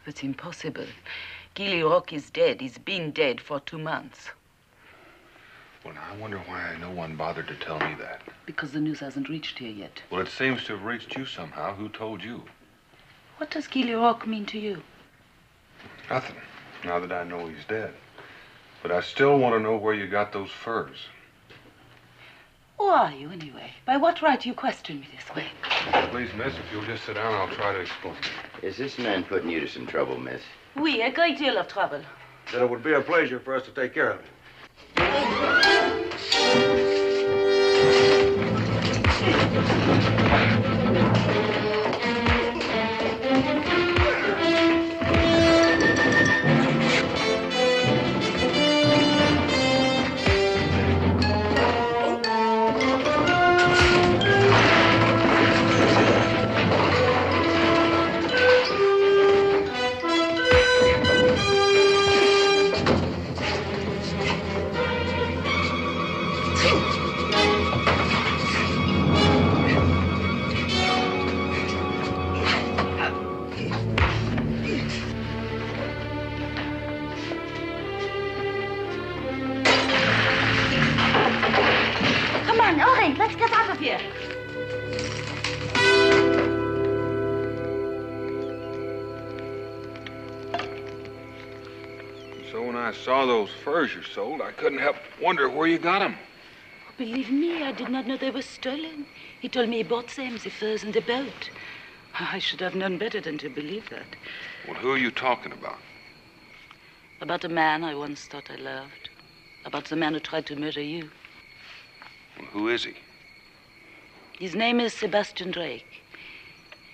That's impossible. Guy Larocque is dead. He's been dead for 2 months. Well, now, I wonder why no one bothered to tell me that. Because the news hasn't reached here yet. Well, it seems to have reached you somehow. Who told you? What does Guy Larocque mean to you? Nothing, now that I know he's dead. But I still want to know where you got those furs. Who are you, anyway? By what right do you question me this way? Please, miss, if you'll just sit down, I'll try to explain. Is this man putting you to some trouble, miss? Oui, a great deal of trouble. Then it would be a pleasure for us to take care of it. Let's get out of here. So when I saw those furs you sold, I couldn't help wonder where you got them. Oh, believe me, I did not know they were stolen. He told me he bought them, the furs and the boat. I should have known better than to believe that. Well, who are you talking about? About a man I once thought I loved. About the man who tried to murder you. Well, who is he? His name is Sebastian Drake.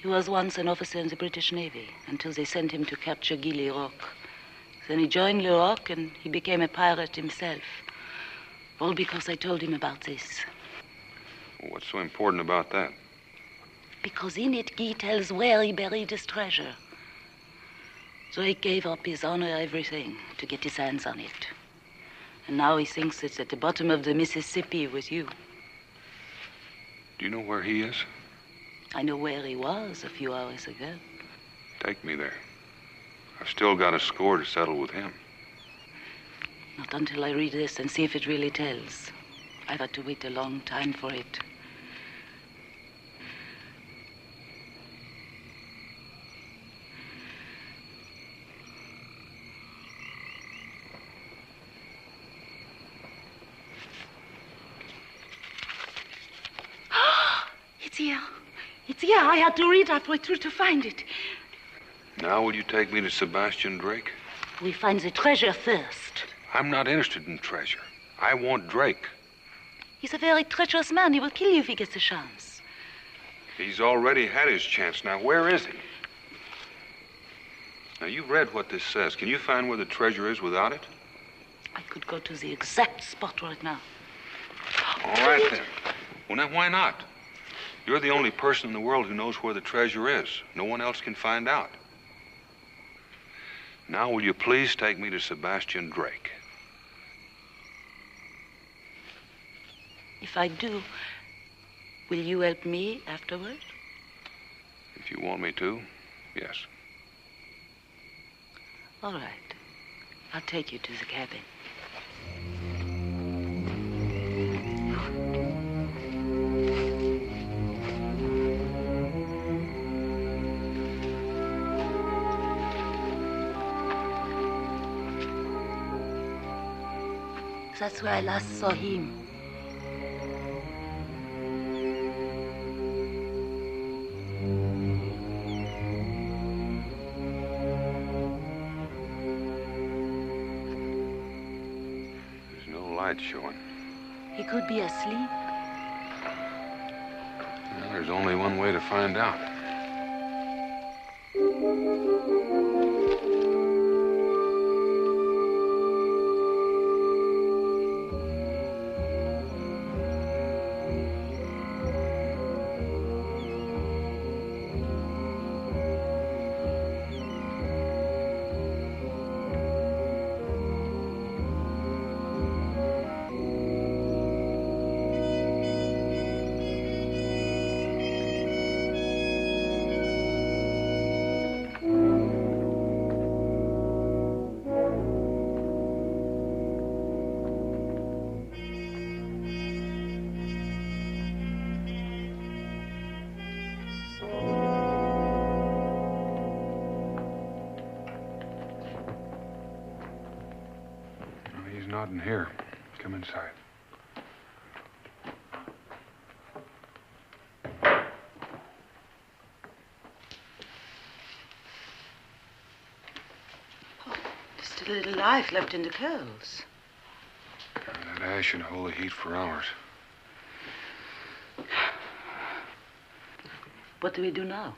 He was once an officer in the British Navy until they sent him to capture Guy Larocque. Then he joined Larocque and he became a pirate himself. All because I told him about this. Well, what's so important about that? Because in it, Guy tells where he buried his treasure. Drake gave up his honor, everything, to get his hands on it. And now he thinks it's at the bottom of the Mississippi with you. Do you know where he is? I know where he was a few hours ago. Take me there. I've still got a score to settle with him. Not until I read this and see if it really tells. I've had to wait a long time for it. It's here. It's here. I had to read halfway through to find it. Now will you take me to Sebastian Drake? We find the treasure first. I'm not interested in treasure. I want Drake. He's a very treacherous man. He will kill you if he gets a chance. He's already had his chance. Now, where is he? Now, you've read what this says. Can you find where the treasure is without it? I could go to the exact spot right now. All right, then. Well, now, why not? You're the only person in the world who knows where the treasure is. No one else can find out. Now, will you please take me to Sebastian Drake? If I do, will you help me afterward? If you want me to, yes. All right. I'll take you to the cabin. That's where I last saw him. There's no light showing. He could be asleep. Well, there's only one way to find out. He's not in here. Come inside. Just a little life left in the coals. That ash should hold the heat for hours. What do we do now?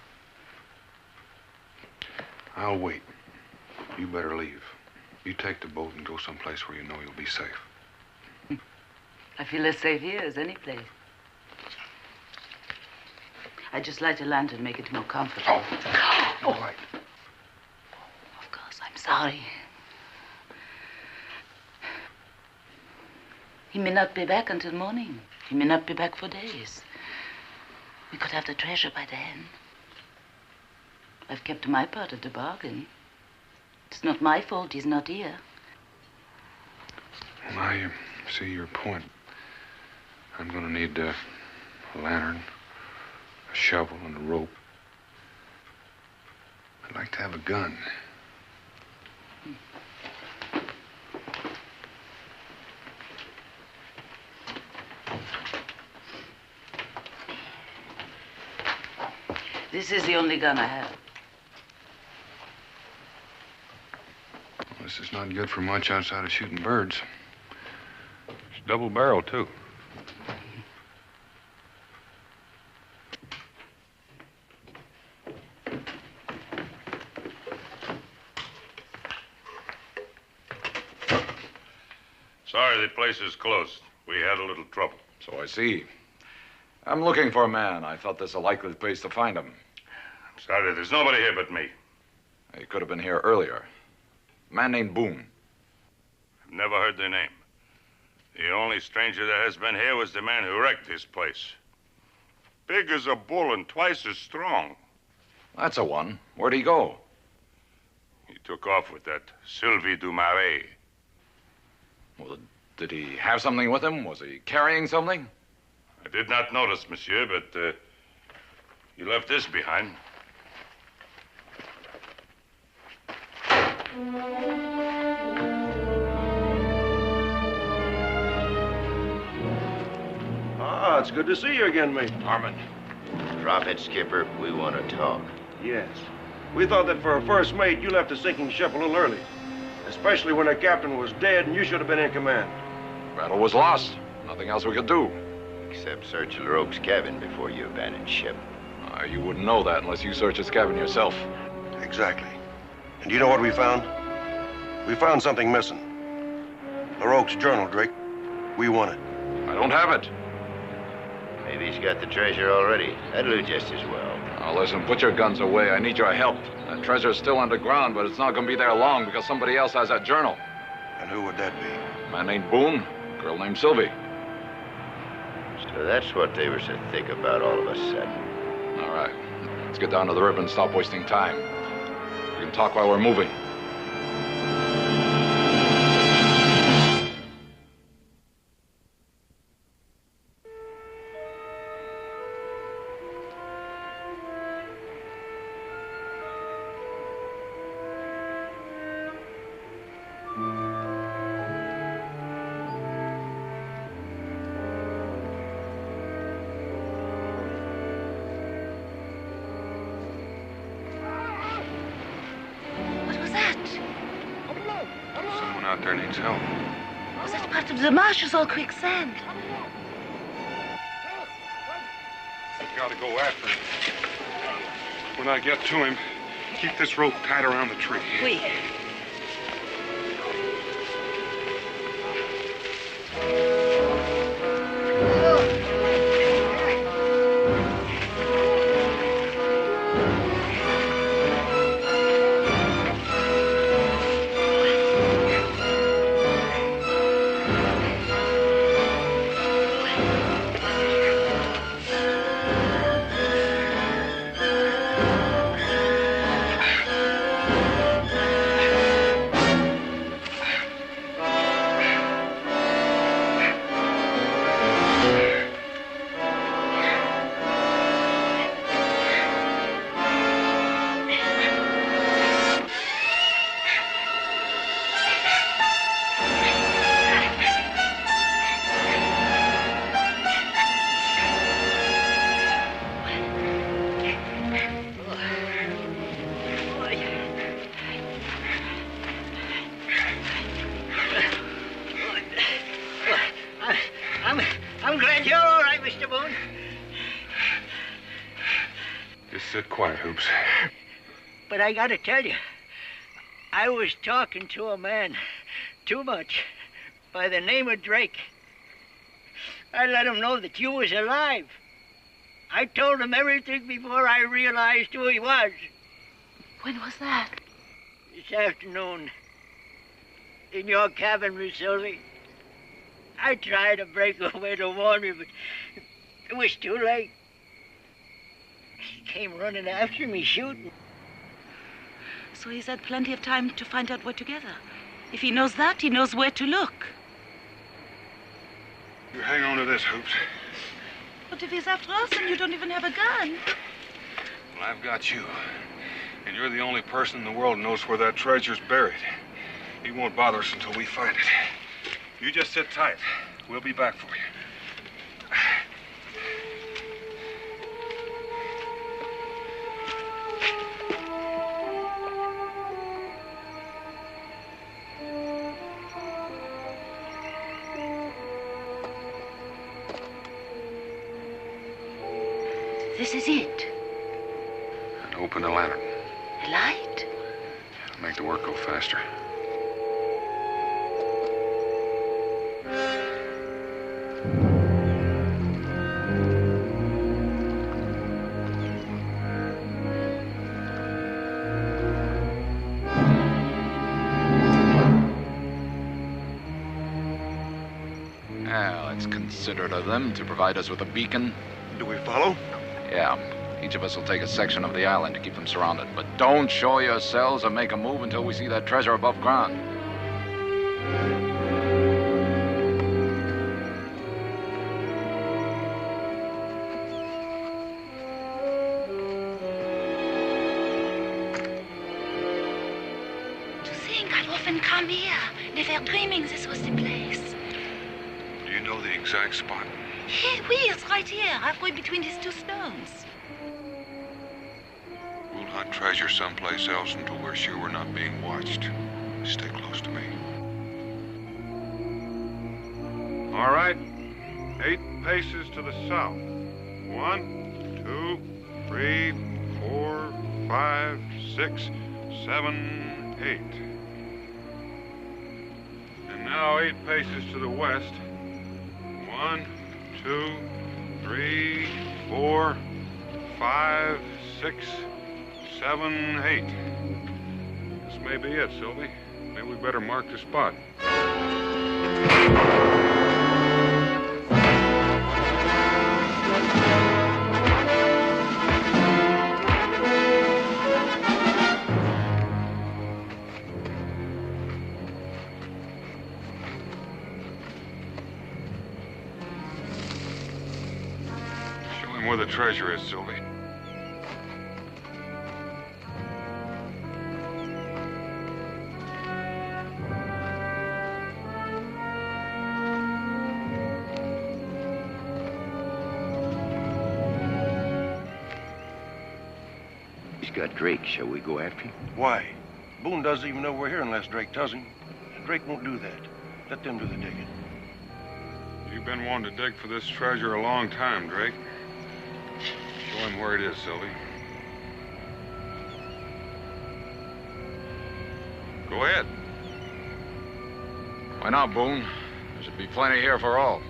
I'll wait. You better leave. You take the boat and go someplace where you know you'll be safe. I feel as safe here as any place. I'd just light a lantern, make it more comfortable. No light. Of course, I'm sorry. He may not be back until morning. He may not be back for days. We could have the treasure by then. I've kept my part of the bargain. It's not my fault he's not here. Well, I see your point. I'm going to need a lantern, a shovel, and a rope. I'd like to have a gun. This is the only gun I have. This is not good for much outside of shooting birds. It's double barrel, too. Sorry, the place is closed. We had a little trouble. So I see. I'm looking for a man. I thought this a likely place to find him. I'm sorry, there's nobody here but me. He could have been here earlier. A man named Boone. I've never heard the name. The only stranger that has been here was the man who wrecked this place. Big as a bull and twice as strong. That's a one. Where'd he go? He took off with that Sylvie du Marais. Well, did he have something with him? Was he carrying something? I did not notice, monsieur, but he left this behind. Ah, it's good to see you again, mate. Norman. Drop it, Skipper. We want to talk. Yes. We thought that for a first mate, you left the sinking ship a little early. Especially when the captain was dead and you should have been in command. Battle was lost. Nothing else we could do. Except search LaRoque's cabin before you abandoned ship. You wouldn't know that unless you searched his cabin yourself. Exactly. And do you know what we found? We found something missing. LaRoque's journal, Drake. We want it. I don't have it. Maybe he's got the treasure already. That'll do just as well. Now listen, put your guns away. I need your help. That treasure's still underground, but it's not going to be there long because somebody else has that journal. And who would that be? A man named Boone, a girl named Sylvie. So that's what they were so thick about all of a sudden. All right. Let's get down to the river and stop wasting time. We can talk while we're moving. Someone out there needs help. Oh, that part of the marsh is all quicksand. You gotta go after him. When I get to him, keep this rope tied around the tree. Oui. I'm glad you're all right, Mr. Boone. Just sit quiet, Hoops. But I gotta tell you, I was talking to a man, too much, by the name of Drake. I let him know that you was alive. I told him everything before I realized who he was. When was that? This afternoon. In your cabin, Miss Sylvie. I tried to break away to warn you, but it was too late. He came running after me, shooting. So he's had plenty of time to find out we're together. If he knows that, he knows where to look. You hang on to this, Hoops. But if he's after us and you don't even have a gun... Well, I've got you. And you're the only person in the world who knows where that treasure's buried. He won't bother us until we find it. You just sit tight. We'll be back for you. This is it. And open the lantern. A light? It'll make the work go faster. Well, it's considerate of them to provide us with a beacon. Do we follow? Yeah. Each of us will take a section of the island to keep them surrounded. But don't show yourselves or make a move until we see that treasure above ground. To think I've often come here, never dreaming this was the place. Do you know the exact spot? Oui, it's right here, halfway between these two stones. We'll hunt treasure someplace else until we're sure we're not being watched. Stay close to me. All right. 8 paces to the south. 1, 2, 3, 4, 5, 6, 7, 8. And now 8 paces to the west. 1, 2, 3, 4, 5, 6, 7, 8. This may be it, Sylvie. Maybe we better mark the spot. Show him where the treasure is, Sylvie. He's got Drake. Shall we go after him? Why? Boone doesn't even know we're here unless Drake tells him. Drake won't do that. Let them do the digging. You've been wanting to dig for this treasure a long time, Drake. Show him where it is, Sylvie. Go ahead. Why not, Boone? There should be plenty here for all.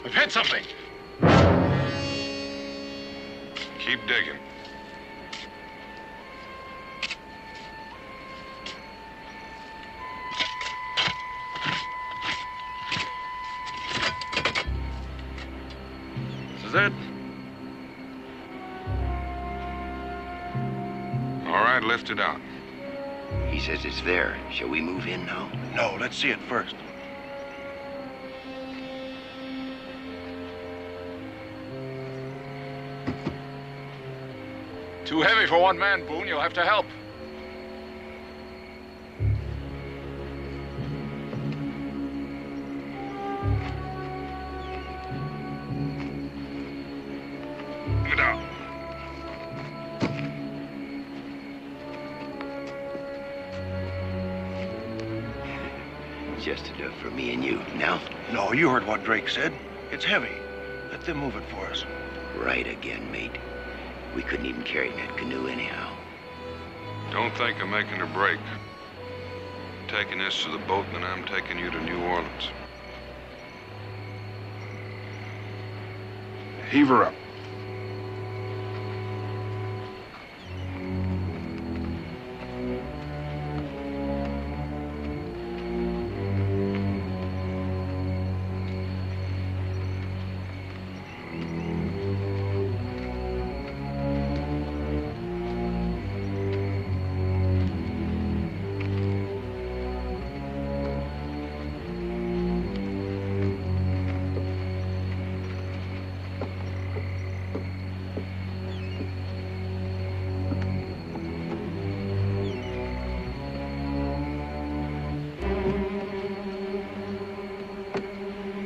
I've hit something. Keep digging. This is it. All right, lift it out. He says it's there. Shall we move in now? No, let's see it first. Too heavy for one man, Boone. You'll have to help. Get out. Just enough for me and you. Now? No, you heard what Drake said. It's heavy. Let them move it for us. Right again, mate. We couldn't even carry it in that canoe anyhow. Don't think of making a break. Taking this to the boat, and then I'm taking you to New Orleans. Heave her up.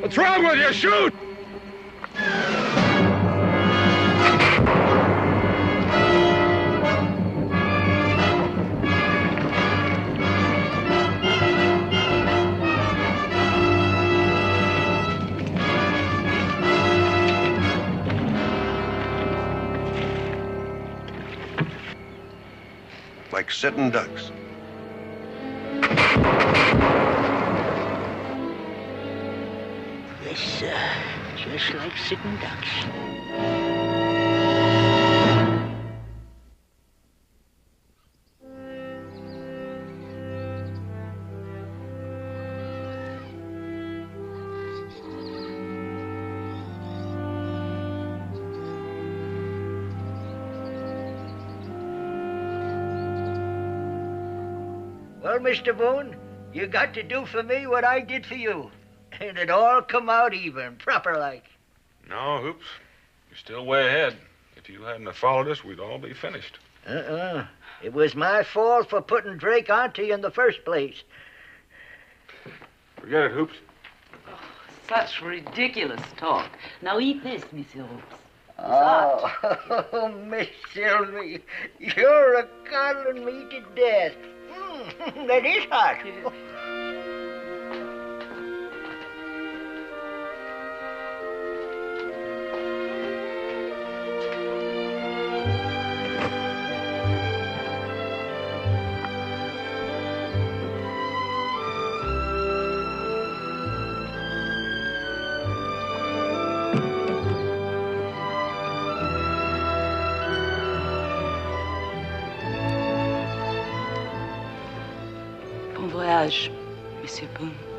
What's wrong with you? Shoot! Like sitting ducks. Yes, just like sitting ducks. Well, Mr. Boone, you got to do for me what I did for you. And it all come out even, proper like. No, Hoops. You're still way ahead. If you hadn't have followed us, we'd all be finished. It was my fault for putting Drake onto you in the first place. Forget it, Hoops. Such ridiculous talk. Now eat this, Monsieur Hoops. Oh, Miss Sylvie, you're a coddling me to death. That is hot. Bon voyage, Monsieur Boone.